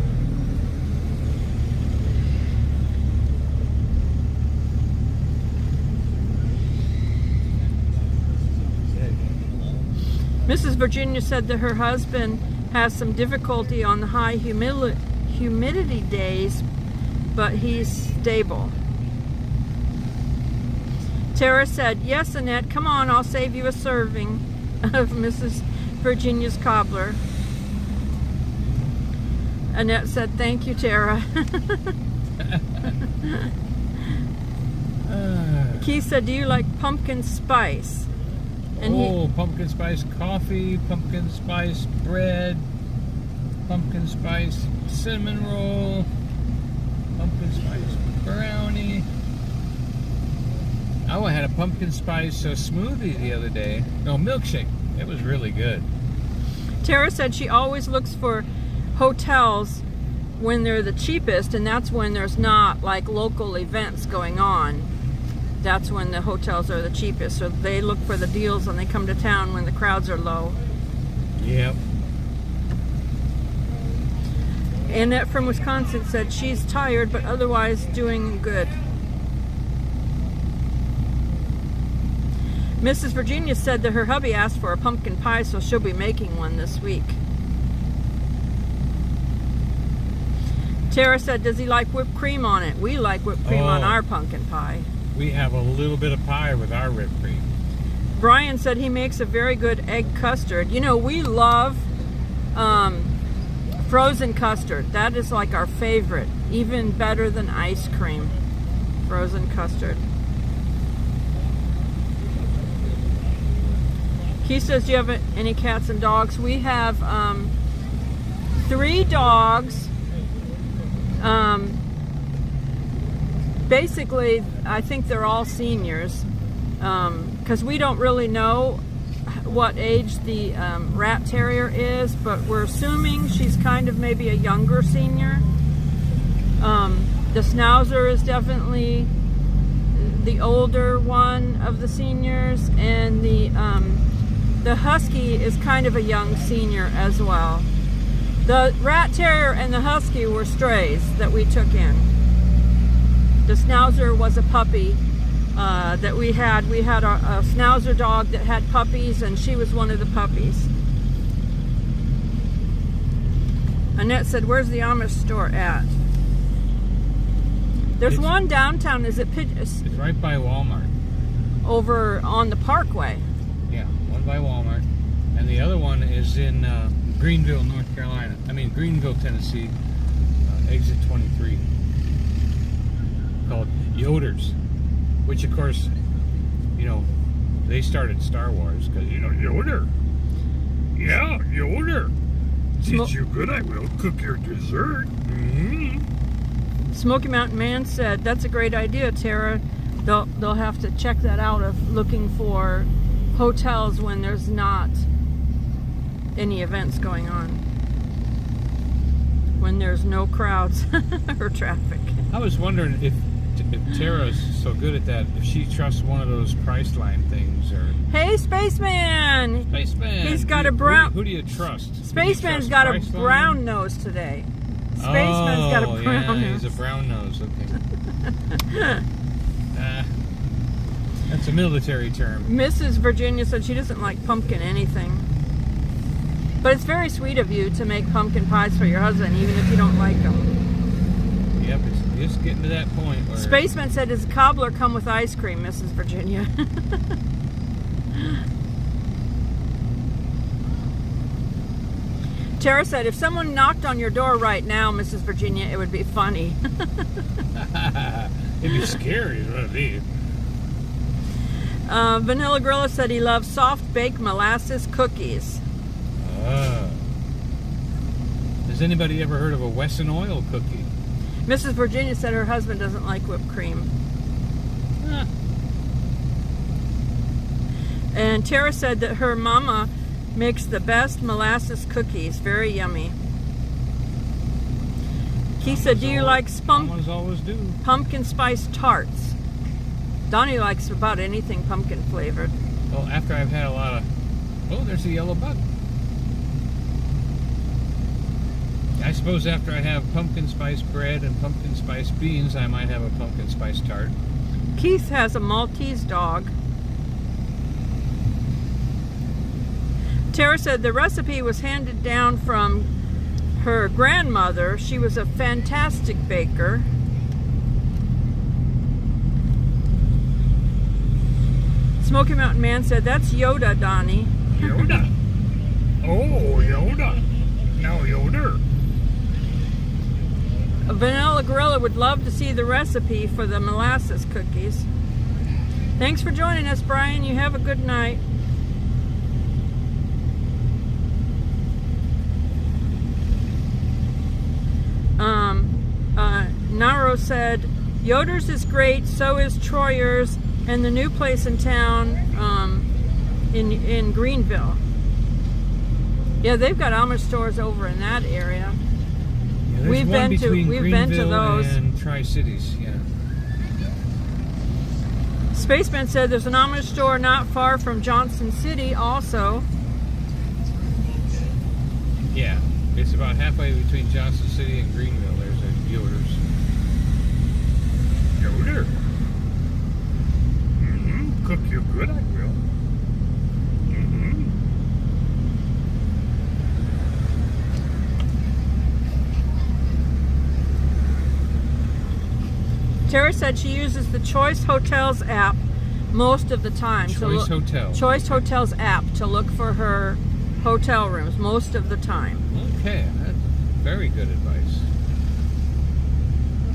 Mrs. Virginia said that her husband has some difficulty on the high humidity days, but he's stable. Tara said, yes, Annette, come on, I'll save you a serving of Mrs. Virginia's cobbler. Annette said, thank you, Tara. Keith said, do you like pumpkin spice? And
pumpkin spice coffee, pumpkin spice bread. pumpkin spice cinnamon roll, pumpkin spice brownie. Oh, I had a pumpkin spice smoothie the other day. No, milkshake. It was really good.
Tara said she always looks for hotels when they're the cheapest, and that's when there's not like local events going on. That's when the hotels are the cheapest. So they look for the deals when they come to town when the crowds are low.
Yep.
Annette from Wisconsin said she's tired but otherwise doing good. Mrs. Virginia said that her hubby asked for a pumpkin pie, so she'll be making one this week. Tara said, does he like whipped cream on it? We like whipped cream on our pumpkin pie.
We have a little bit of pie with our whipped cream.
Brian said he makes a very good egg custard. You know, we love frozen custard. That is like our favorite. Even better than ice cream. Frozen custard. He says, do you have any cats and dogs? We have 3 dogs. Basically, I think they're all seniors. Because we don't really know what age the rat terrier is, but we're assuming she's kind of maybe a younger senior. The schnauzer is definitely the older one of the seniors, and the husky is kind of a young senior as well. The rat terrier and the husky were strays that we took in. The schnauzer was a puppy that we had. We had a schnauzer dog that had puppies, and she was one of the puppies. Annette said, where's the Amish store at? There's one downtown. Is it Pigeon?
It's right by Walmart.
Over on the Parkway.
Yeah, one by Walmart. And the other one is in Greenville, North Carolina. Greenville, Tennessee. Exit 23. Called Yoder's. Which, of course, they started Star Wars because, Yoder. Yeah, Yoder. Teach you good, I will. Cook your dessert. Mm-hmm.
Smoky Mountain Man said, that's a great idea, Tara. They'll have to check that out of looking for hotels when there's not any events going on. When there's no crowds or traffic.
I was wondering if Tara's so good at that, if she trusts one of those Priceline things, or...
Hey, Spaceman!
Spaceman!
He's got a brown...
Who do you trust?
Spaceman's got a brown nose today. Spaceman's got a brown nose.
He's a brown nose, okay. That's a military term.
Mrs. Virginia said she doesn't like pumpkin anything. But it's very sweet of you to make pumpkin pies for your husband, even if you don't like them.
Yep, it's just getting to that point where...
Spaceman said, does cobbler come with ice cream, Mrs. Virginia? Tara said, if someone knocked on your door right now, Mrs. Virginia, it would be funny.
It'd be scary, is what it'd be.
Vanilla Gorilla said he loves soft baked molasses cookies.
Has anybody ever heard of a Wesson oil cookie?
Mrs. Virginia said her husband doesn't like whipped cream. And Tara said that her mama makes the best molasses cookies. Very yummy. Keith said, do you like pumpkin spice tarts? Donnie likes about anything pumpkin flavored.
Well, after I've had a lot of... Oh, there's a yellow bug. I suppose after I have pumpkin spice bread and pumpkin spice beans, I might have a pumpkin spice tart.
Keith has a Maltese dog. Tara said the recipe was handed down from her grandmother. She was a fantastic baker. Smoky Mountain Man said, that's Yoda, Donnie.
Yoda? Oh, Yoda. Now Yoda.
A Vanilla Gorilla would love to see the recipe for the molasses cookies. Thanks for joining us, Brian. You have a good night. Rose said, Yoder's is great, so is Troyer's, and the new place in town in Greenville. Yeah, they've got Amish stores over in that area.
Yeah,
we've been to those.
And Tri-Cities, yeah.
Spaceman said there's an Amish store not far from Johnson City also.
Yeah, it's about halfway between Johnson City and Greenville. There's a Yoder's. Yoder? Mm-hmm. Cook you good, I will. Mm-hmm.
Tara said she uses the Choice Hotels app most of the time. Choice Hotels app to look for her hotel rooms most of the time.
Okay, that's very good advice.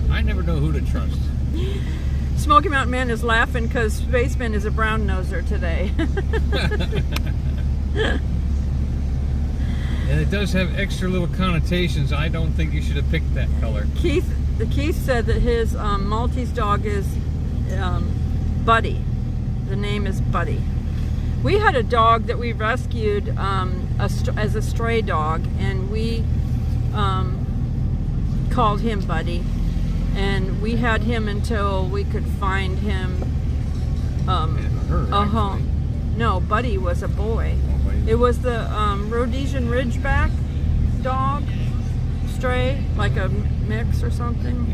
I never know who to trust.
Smoky Mountain Man is laughing because Spaceman is a brown noser today.
And it does have extra little connotations. I don't think you should have picked that color.
Keith said that his Maltese dog is Buddy. The name is Buddy. We had a dog that we rescued as a stray dog, and we called him Buddy. And we had him until we could find him a home. No, Buddy was a boy. It was the Rhodesian Ridgeback dog, stray, like a mix or something.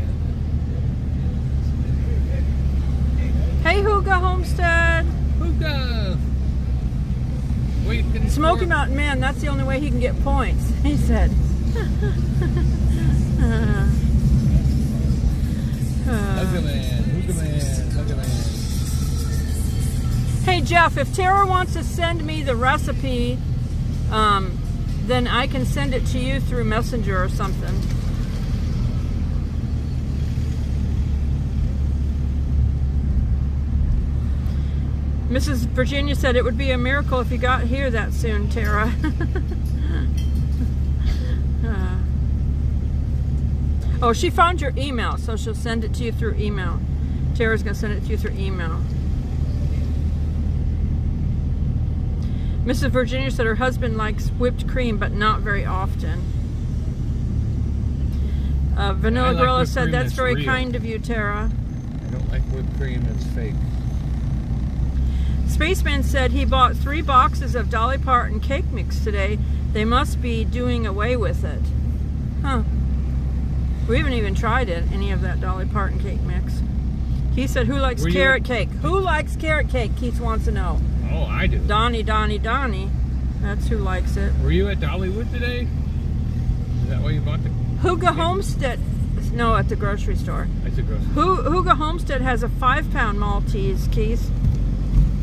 Hey, Hooga Homestead.
Hooga.
Smoky Mountain Man, that's the only way he can get points, he said.
Hooga Man, Hooga Man, Hooga Man.
Hey Jeff, if Tara wants to send me the recipe, then I can send it to you through Messenger or something. Mrs. Virginia said it would be a miracle if you got here that soon, Tara. Oh, she found your email, so she'll send it to you through email. Tara's going to send it to you through email. Mrs. Virginia said her husband likes whipped cream, but not very often. Vanilla Gorilla said, that's very real. Kind of you, Tara.
I don't like whipped cream that's fake.
Spaceman said he bought 3 boxes of Dolly Parton cake mix today. They must be doing away with it. Huh. We haven't even tried it, any of that Dolly Parton cake mix. He said, who likes carrot cake? Who likes carrot cake? Keith wants to know.
Oh, I do.
Donnie. That's who likes it.
Were you at Dollywood today? Is that why you bought the
Hooga Homestead. No, at the grocery store.
At the grocery
store. Hooga Homestead has a 5-pound Maltese, Keith.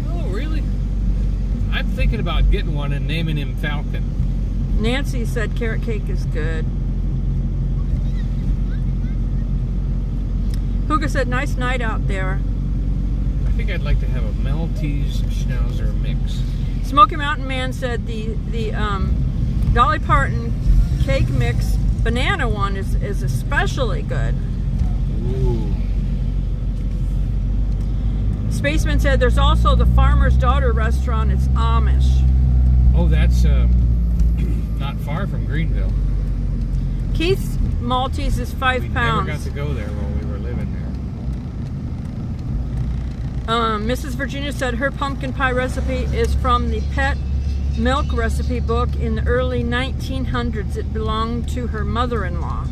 Oh, really? I'm thinking about getting one and naming him Falcon.
Nancy said carrot cake is good. Hooga said, nice night out there.
I think I'd like to have a Maltese Schnauzer mix.
Smoky Mountain Man said the Dolly Parton cake mix banana one is especially good.
Ooh.
Spaceman said there's also the Farmer's Daughter restaurant. It's Amish.
Oh, that's not far from Greenville.
Keith's Maltese is 5 pounds.
We never got to go there while we were living there.
Mrs. Virginia said her pumpkin pie recipe is from the pet milk recipe book in the early 1900s. It belonged to her mother-in-law.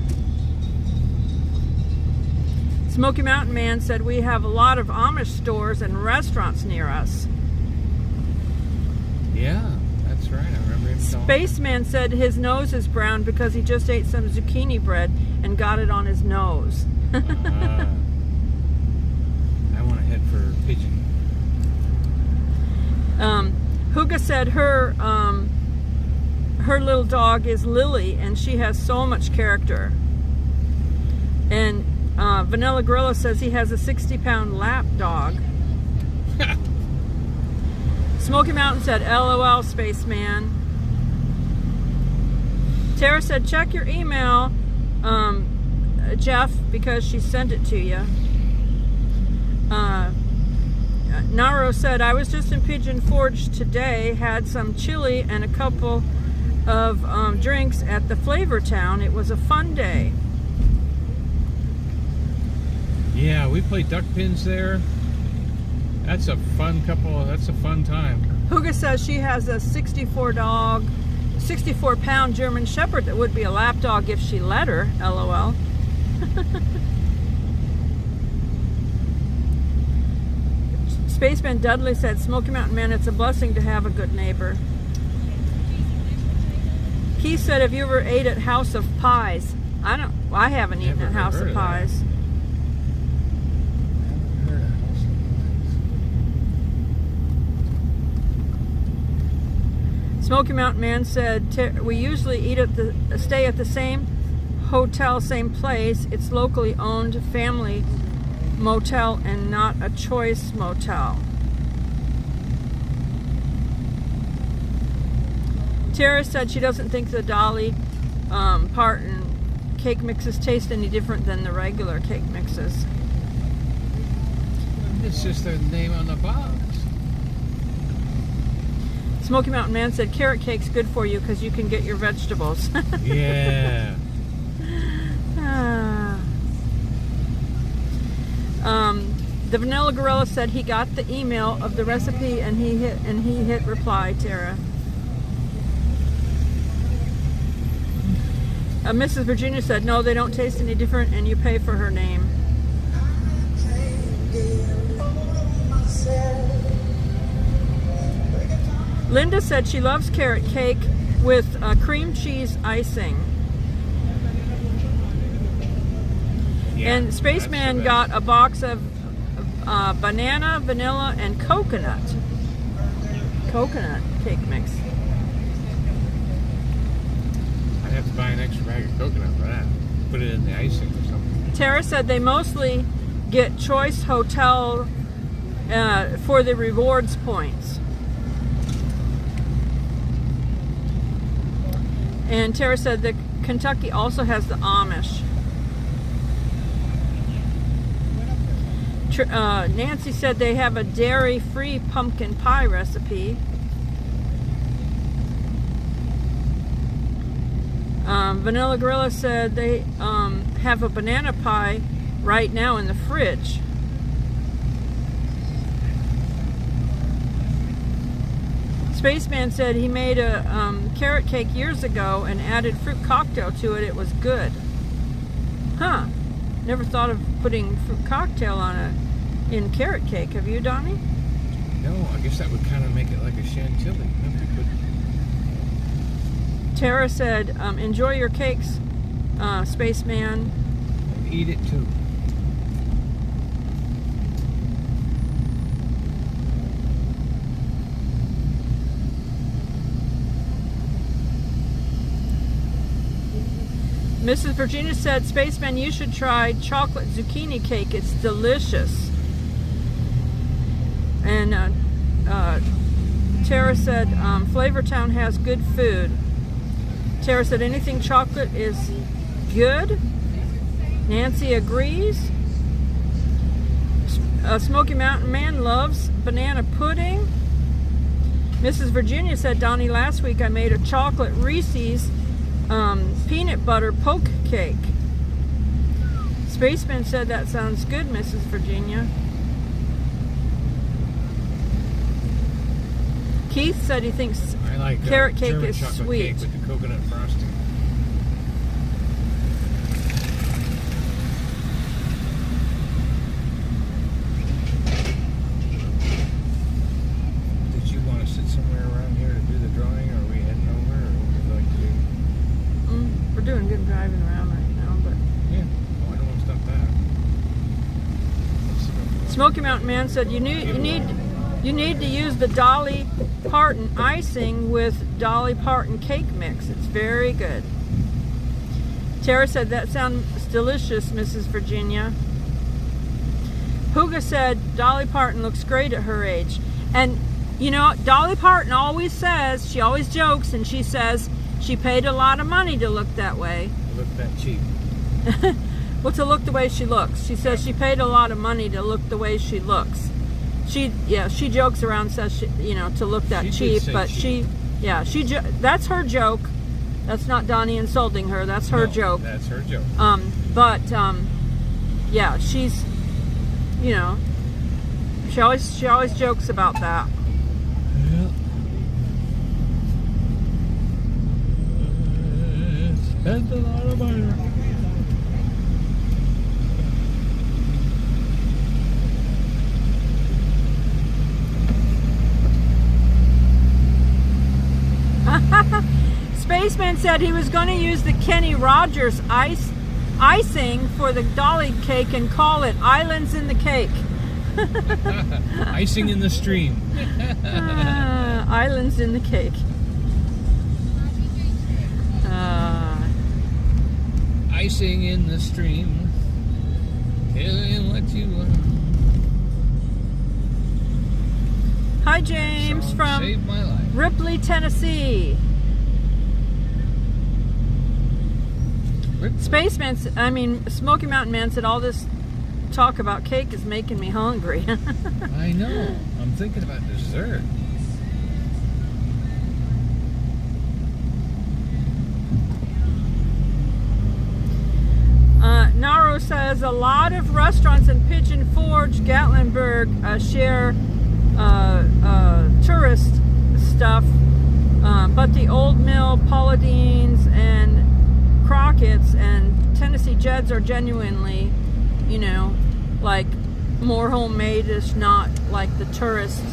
Smoky Mountain Man said we have a lot of Amish stores and restaurants near us.
Yeah, that's right. I remember him telling me.
Spaceman said his nose is brown because he just ate some zucchini bread and got it on his nose.
I want to head for Pigeon.
Hooga said her little dog is Lily, and she has so much character. And Vanilla Gorilla says he has a 60-pound lap dog. Smoky Mountain said, LOL, Spaceman. Tara said, check your email. Jeff, because she sent it to you. Naro said, I was just in Pigeon Forge today, had some chili and a couple of drinks at the Flavor Town. It was a fun day.
Yeah, we played duck pins there. That's a fun time.
Huga says she has a 64-pound German Shepherd that would be a lap dog if she let her, LOL. Spaceman Dudley said, Smoky Mountain Man, it's a blessing to have a good neighbor. Keith said, have you ever ate at House of Pies? I haven't eaten at House of Pies. Smoky Mountain Man said, we usually stay at the same hotel, same place. It's locally owned family motel and not a choice motel. Tara said she doesn't think the Dolly Parton cake mixes taste any different than the regular cake mixes.
It's just their name on the box.
Smoky Mountain Man said carrot cake's good for you because you can get your vegetables.
Yeah.
The Vanilla Gorilla said he got the email of the recipe and he hit reply, Tara. Mrs. Virginia said, no, they don't taste any different and you pay for her name. Linda said she loves carrot cake with cream cheese icing.
Yeah,
and Spaceman got a box of banana, vanilla, and coconut cake mix.
I'd have to buy an extra bag of coconut for that. Put it in the icing or something.
Tara said they mostly get choice hotel for the rewards points. And Tara said that Kentucky also has the Amish. Nancy said they have a dairy-free pumpkin pie recipe. Vanilla Gorilla said they have a banana pie right now in the fridge. Spaceman said he made a carrot cake years ago and added fruit cocktail to it. It was good. Huh. Never thought of putting fruit cocktail in carrot cake. Have you, Donnie?
No, I guess that would kind of make it like a chantilly.
Tara said, enjoy your cakes, Spaceman.
And eat it too.
Mrs. Virginia said, Spaceman, you should try chocolate zucchini cake. It's delicious. And Tara said, Flavortown has good food. Tara said, anything chocolate is good. Nancy agrees. Smoky Mountain Man loves banana pudding. Mrs. Virginia said, Donnie, last week I made a chocolate Reese's peanut butter poke cake. Spaceman said that sounds good, Mrs. Virginia. Keith said he thinks
I like
carrot cake
German
is
chocolate
sweet.
Cake with the coconut frosting. Did you want to sit somewhere around here to do the drawing, or are we heading over, or what would you like to do?
We're doing good driving around right now, but
Yeah, well, I don't want to stop that.
Smoky Mountain Man said you need to use the Dolly Parton icing with Dolly Parton cake mix. It's very good. Tara said that sounds delicious, Mrs. Virginia. Huga said Dolly Parton looks great at her age. And you know, Dolly Parton always says, she always jokes and she says she paid a lot of money to look that way.
Look that cheap.
Well, to look the way she looks. She says she paid a lot of money to look the way she looks. She jokes around, says she, to look that cheap, but that's her joke. That's not Donnie insulting her. That's her joke.
That's her joke.
Yeah, she's, she always jokes about that.
Yeah. Spent a lot of money.
Spaceman said he was going to use the Kenny Rogers icing for the Dolly cake and call it Islands in the Cake.
Icing in the stream.
Islands in the Cake.
Icing in the stream. Killing what you want.
Hi, James
Song
from
saved my life.
Ripley, Tennessee. Smoky Mountain Man said all this talk about cake is making me hungry.
I know. I'm thinking about dessert.
Naro says a lot of restaurants in Pigeon Forge, Gatlinburg share tourist stuff, but the Old Mill, Pauladines, and Crockett's and Tennessee Jeds are genuinely, like more homemade-ish, not like the tourist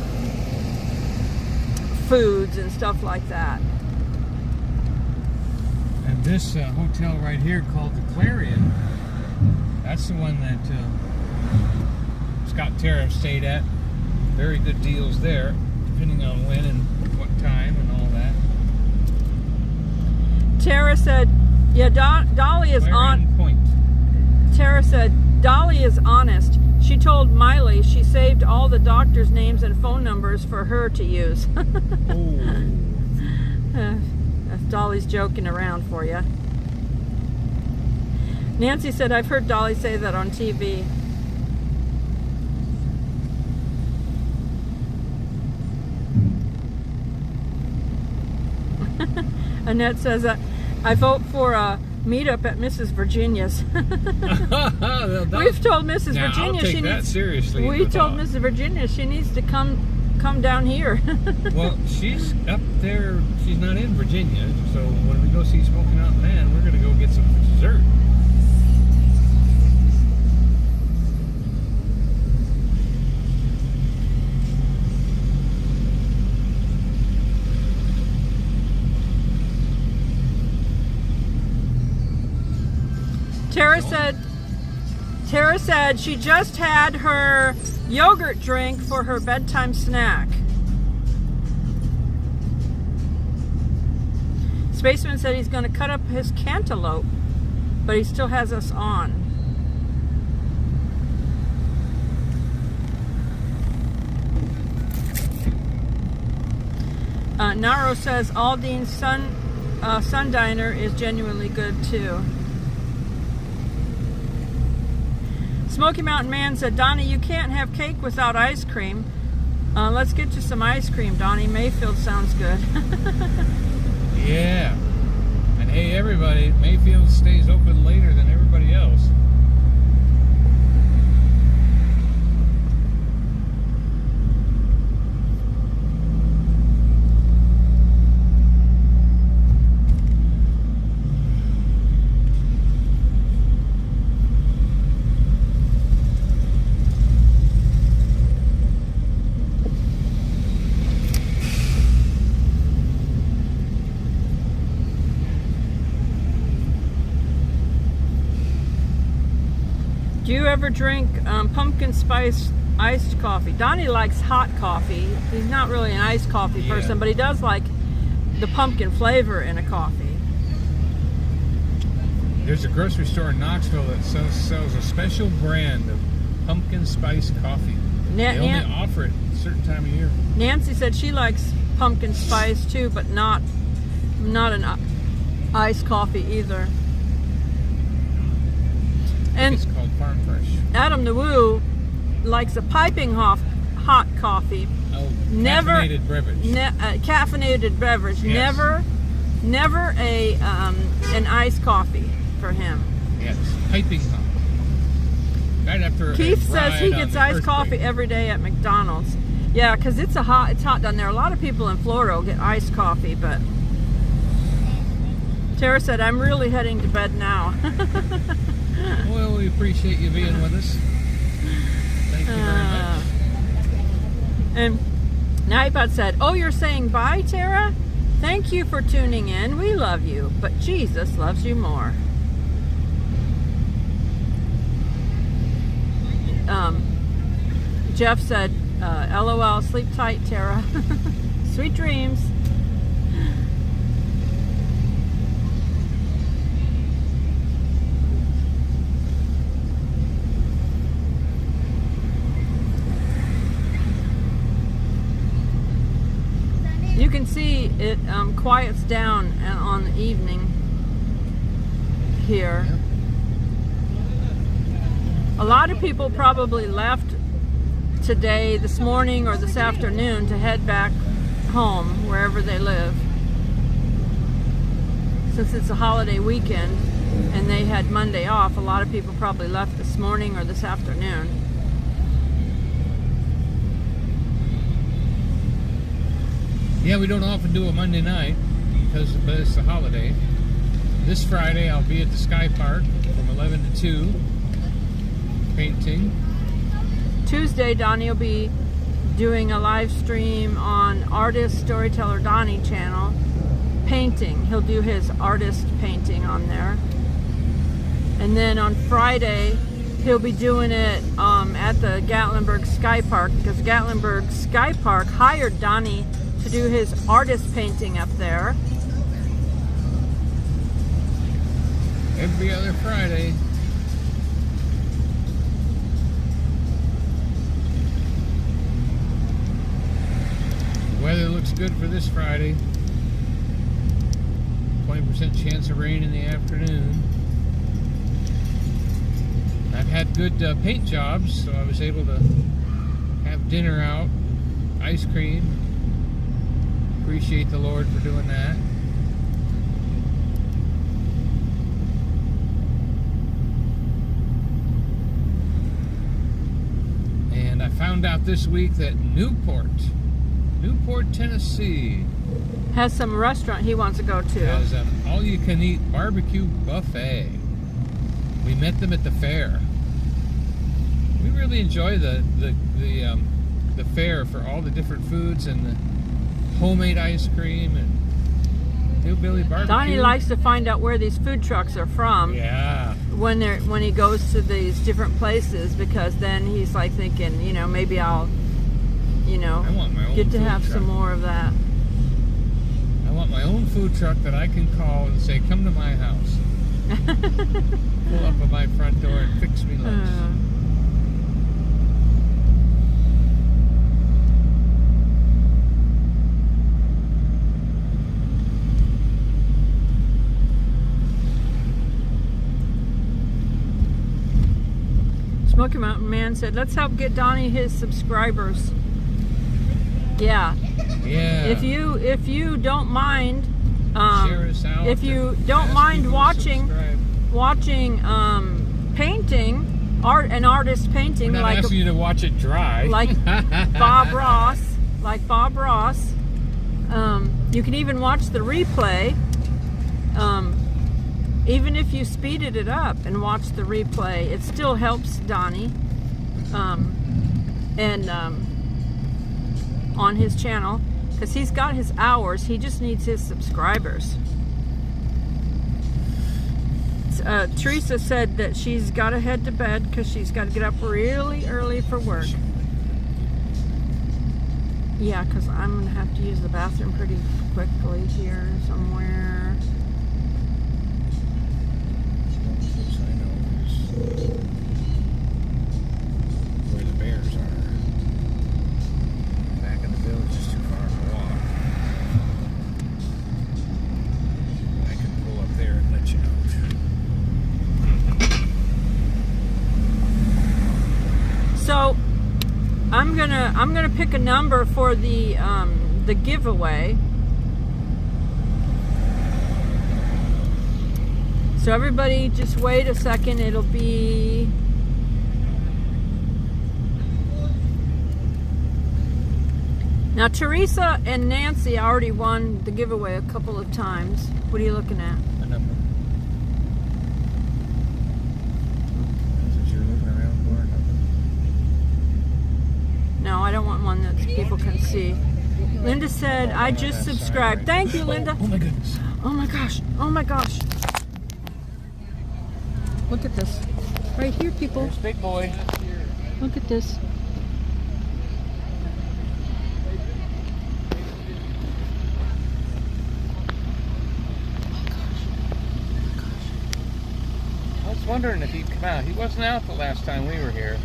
foods and stuff like that.
And this hotel right here called the Clarion, that's the one that Scott Tariff stayed at. Very good deals there, depending on when and what time and all that.
Tara said, yeah, Dolly is on.
Point.
Tara said, Dolly is honest. She told Miley she saved all the doctors' names and phone numbers for her to use. That's Dolly's joking around for you. Nancy said, I've heard Dolly say that on TV. Annette says, I vote for a meetup at Mrs. Virginia's. We've told Mrs.
Now,
Virginia
I'll take
she
that
needs.
Seriously.
We told Mrs. Virginia she needs to come down here.
Well, she's up there. She's not in Virginia, so when we go see Smoky Mountain Man, we're gonna go get some dessert.
Tara said she just had her yogurt drink for her bedtime snack. Spaceman said he's going to cut up his cantaloupe, but he still has us on. Naro says Aldine's Sun Diner is genuinely good too. Smoky Mountain Man said, Donnie, you can't have cake without ice cream. Let's get you some ice cream, Donnie. Mayfield sounds good.
Yeah. And hey, everybody, Mayfield stays open later than everybody else.
Do you ever drink pumpkin spice iced coffee? Donnie likes hot coffee. He's not really an iced coffee person, but he does like the pumpkin flavor in a coffee.
There's a grocery store in Knoxville that sells a special brand of pumpkin spice coffee. They only offer it a certain time of year.
Nancy said she likes pumpkin spice too, but not an iced coffee either. And
it's called Farm Fresh.
Adam the Woo likes a piping hot coffee.
Oh,
Never
caffeinated beverage.
Caffeinated beverage.
Yes.
Never a an iced coffee for him.
Yes, piping hot. Right after
Keith
a
says he
ride on
gets
the
iced
earthquake.
coffee every day at McDonald's. Yeah, because it's hot down there. A lot of people in Florida will get iced coffee, but Tara said, I'm really heading to bed now.
Well, we appreciate you being with us. Thank you very much.
And Nightbot said, oh, you're saying bye, Tara? Thank you for tuning in. We love you, but Jesus loves you more. Jeff said, LOL, sleep tight, Tara. Sweet dreams. You can see it quiets down on the evening here. A lot of people probably left today, this morning, or this afternoon to head back home, wherever they live. Since it's a holiday weekend and they had Monday off, a lot of people probably left this morning or this afternoon.
Yeah, we don't often do a Monday night because it's a holiday. This Friday I'll be at the Sky Park from 11 to 2 painting.
Tuesday, Donnie will be doing a live stream on Artist Storyteller Donnie channel, painting. He'll do his artist painting on there. And then on Friday, he'll be doing it at the Gatlinburg Sky Park, because Gatlinburg Sky Park hired Donnie to do his artist painting up there.
Every other Friday. The weather looks good for this Friday. 20% chance of rain in the afternoon. I've had good paint jobs, so I was able to have dinner out, ice cream. Appreciate the Lord for doing that. And I found out this week that Newport, Tennessee,
Has some restaurant he wants to go to.
has an all-you-can-eat barbecue buffet. We met them at the fair. We really enjoy the fair for all the different foods and the homemade ice cream and hillbilly barbecue.
Donnie likes to find out where these food trucks are from.
Yeah.
When he goes to these different places, because then he's like thinking, maybe I'll,
I want my own
get to
food
have
truck.
some more of that.
I want my own food truck that I can call and say, come to my house. Pull up at my front door and fix me lunch.
Smoky Mountain Man said, let's help get Donnie his subscribers. Yeah.
Yeah.
If you don't mind,
Share us out
if you
and
don't
ask
mind
people to
watching
subscribe.
painting, an artist painting,
We're not asking you to watch it dry.
like Bob Ross, you can even watch the replay. Even if you speeded it up and watched the replay, it still helps Donnie. On his channel, because he's got his hours, he just needs his subscribers. Teresa said that she's got to head to bed because she's got to get up really early for work. Yeah, because I'm going to have to use the bathroom pretty quickly here somewhere.
Where the bears are. Back in the village is too far to walk. I can pull up there and let you know.
So I'm gonna pick a number for the giveaway. So everybody just wait a second. It'll be now Teresa and Nancy already won the giveaway a couple of times. What are you looking at?
A number. That's what you're looking around for, a number?
No, I don't want one that people can see. Linda said, I just subscribed. Thank you, Linda.
Oh my goodness.
Oh my gosh. Oh my gosh. Look at this. Right here, people.
There's big boy.
Look at this.
I was wondering if he'd come out. He wasn't out the last time we were here.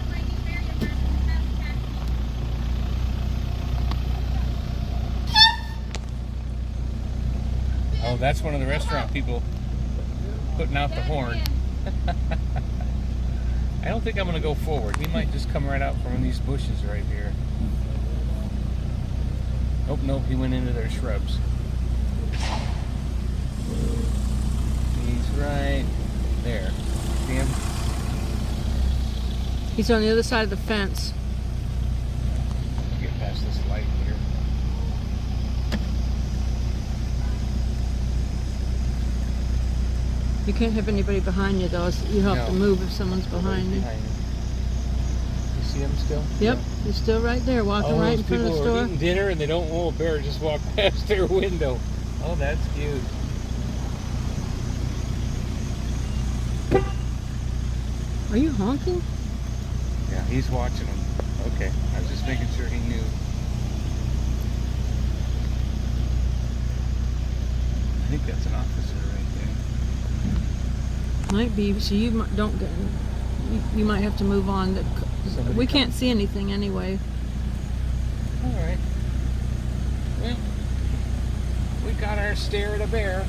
Oh, that's one of the restaurant people putting out the horn. I don't think I'm going to go forward. He might just come right out from these bushes right here. Oh, no, he went into their shrubs. He's right there. See him?
He's on the other side of the fence.
Get past this light here.
You can't have anybody behind you, though. You have to move if someone's behind you.
You see him still?
Yep, he's still right there, walking right in front of the
people are
store.
eating dinner and they don't want a bear just walk past their window. Oh, that's cute.
Are you honking?
Yeah, he's watching them. Okay, I was just making sure he knew. I think that's an officer right there.
Might be. So you don't get. You might have to move on. We can't see anything anyway.
All right. Well, we got our stare at a bear.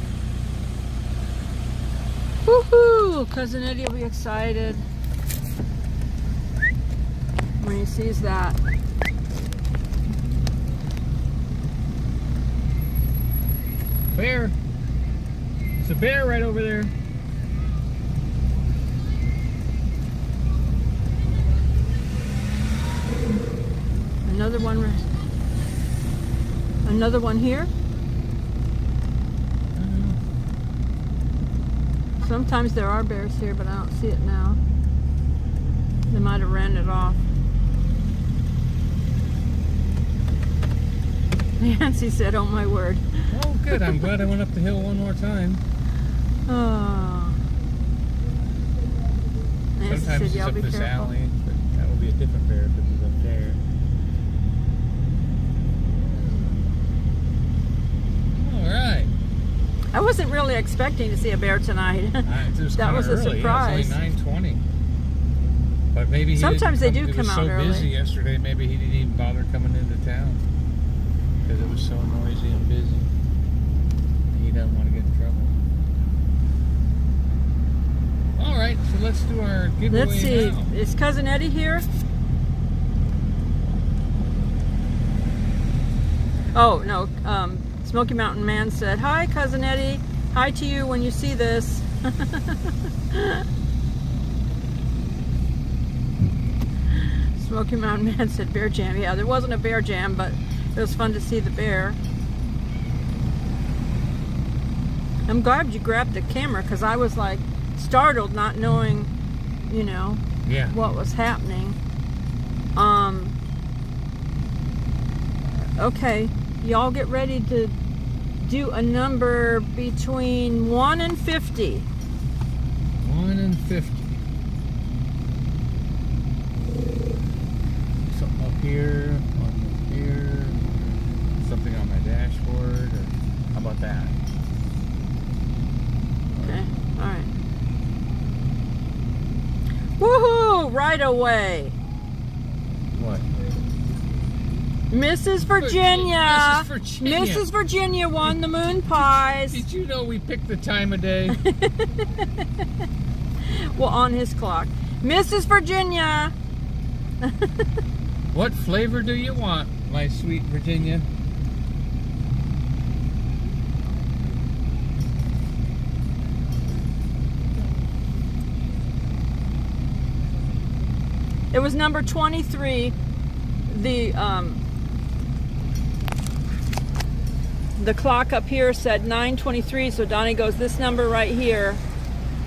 Woohoo! Cousin Eddie will be excited when he sees that.
Bear. It's a bear right over there.
Another one. Another one here. Sometimes there are bears here, but I don't see it now. They might have ran it off. Nancy said, "Oh my word."
Oh, good. I'm glad I went up the hill one more time.
Oh. Nancy
Sometimes
said,
it's
"Y'all
up
be
this
careful."
alley, but that would be a different bear if it was up there. All right.
I wasn't really expecting to see a bear tonight. That was a
early.
surprise.
Yeah, it's only 9:20. But maybe he
Sometimes they do
it
come
was
out
so
early.
busy yesterday, maybe he didn't even bother coming into town because it was so noisy and busy. He doesn't want to get in trouble. All right, so let's do our giveaway.
Let's see.
Now.
Is Cousin Eddie here? Oh, no. Smoky Mountain Man said, "Hi, Cousin Eddie. Hi to you when you see this." Smoky Mountain Man said, "Bear jam." Yeah, there wasn't a bear jam, but it was fun to see the bear. I'm glad you grabbed the camera because I was like startled not knowing, you know,
Yeah.
what was happening. Okay, y'all get ready to do a number between 1 and 50.
1 and 50. Something up here, on here, something on my dashboard, or how about that?
Okay, all right. Woohoo! Right away.
What?
Mrs. Virginia.
Mrs. Virginia.
Mrs. Virginia won the moon pies.
Did you know we picked the time of day?
Well, on his clock. Mrs. Virginia.
What flavor do you want, my sweet Virginia?
It was number 23. The clock up here said 9:23, so Donnie goes, this number right here.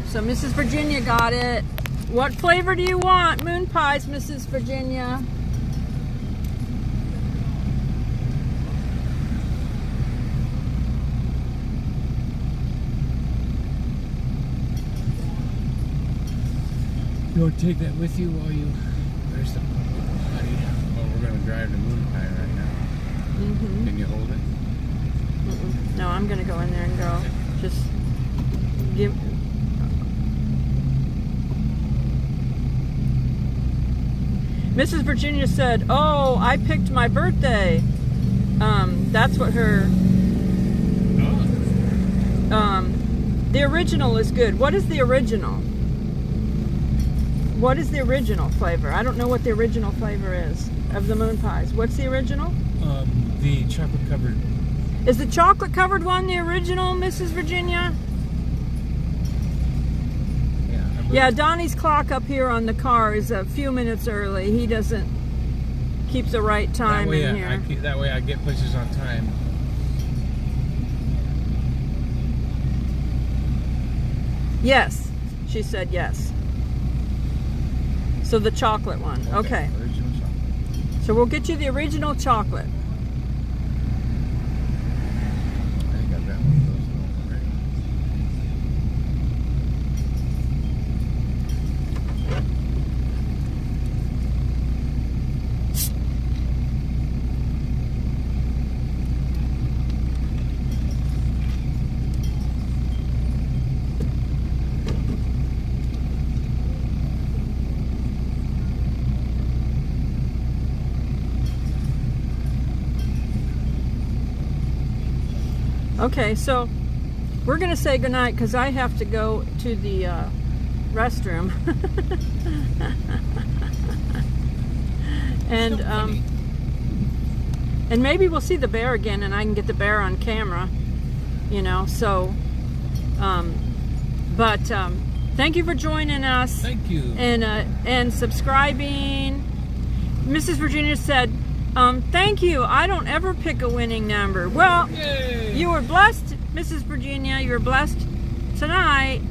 So Mrs. Virginia got it. What flavor do you want? Moon pies, Mrs. Virginia.
You want to take that with you while you... There's the potty. Oh, we're going to drive to Moon Pie right now.
Mm-hmm.
Can you hold it?
Mm-mm. No, I'm going to go in there and go. Just give... Mrs. Virginia said, oh, I picked my birthday. That's what her... The original is good. What is the original? What is the original flavor? I don't know what the original flavor is of the moon pies. What's the original?
The chocolate covered.
Is the chocolate covered one the original, Mrs. Virginia? Yeah, Donnie's clock up here on the car is a few minutes early. He doesn't keep the right time in here.
That way I get places on time.
Yes, she said yes. So the chocolate one. Okay.
Original chocolate.
So we'll get you the original chocolate.
I think I've got one of those already.
Okay, so we're going to say goodnight because I have to go to the restroom. And maybe we'll see the bear again and I can get the bear on camera, you know, so thank you for joining us.
Thank you.
And subscribing. Mrs. Virginia said, thank you. I don't ever pick a winning number. Well,
yay.
You were blessed, Mrs. Virginia. You were blessed tonight.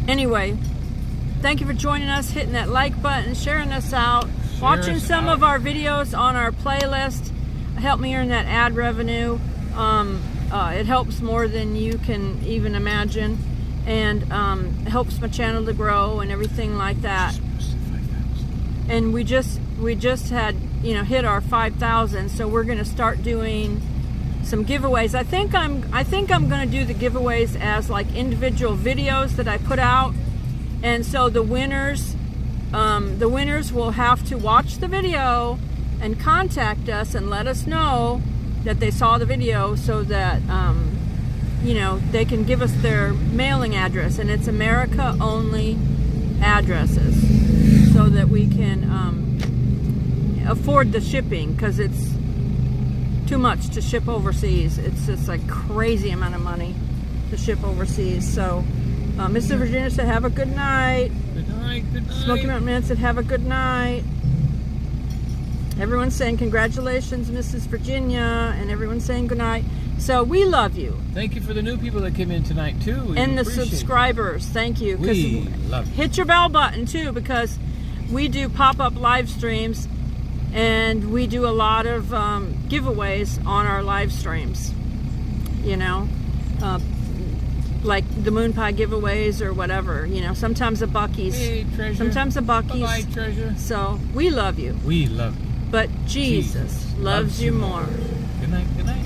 Anyway, thank you for joining us, hitting that like button, sharing us out, watching some of our videos on our playlist. Help me earn that ad revenue. It helps more than you can even imagine, and it helps my channel to grow and everything like that. And we just had, you know, hit our 5,000, so we're going to start doing some giveaways. I think I'm going to do the giveaways as like individual videos that I put out, and so the winners will have to watch the video and contact us and let us know that they saw the video, so that you know, they can give us their mailing address, and it's America only addresses, so that we can afford the shipping, because it's too much to ship overseas. It's just like crazy amount of money to ship overseas. So Mr. Virginia said have a good night.
Good night, good night.
Smoky Mountain Man said have a good night. Everyone's saying congratulations, Mrs. Virginia, and everyone's saying good night. So we love you.
Thank you for the new people that came in tonight too.
And the subscribers, thank you.
We love you.
Hit your bell button too, because we do pop-up live streams, and we do a lot of giveaways on our live streams. You know, like the moon pie giveaways or whatever. You know, sometimes a Buc-ee's.
Hey, treasure.
Sometimes a Buc-ee's.
Bye, treasure.
So we love you.
We love you.
But Jesus loves you more.
Good night. Good night.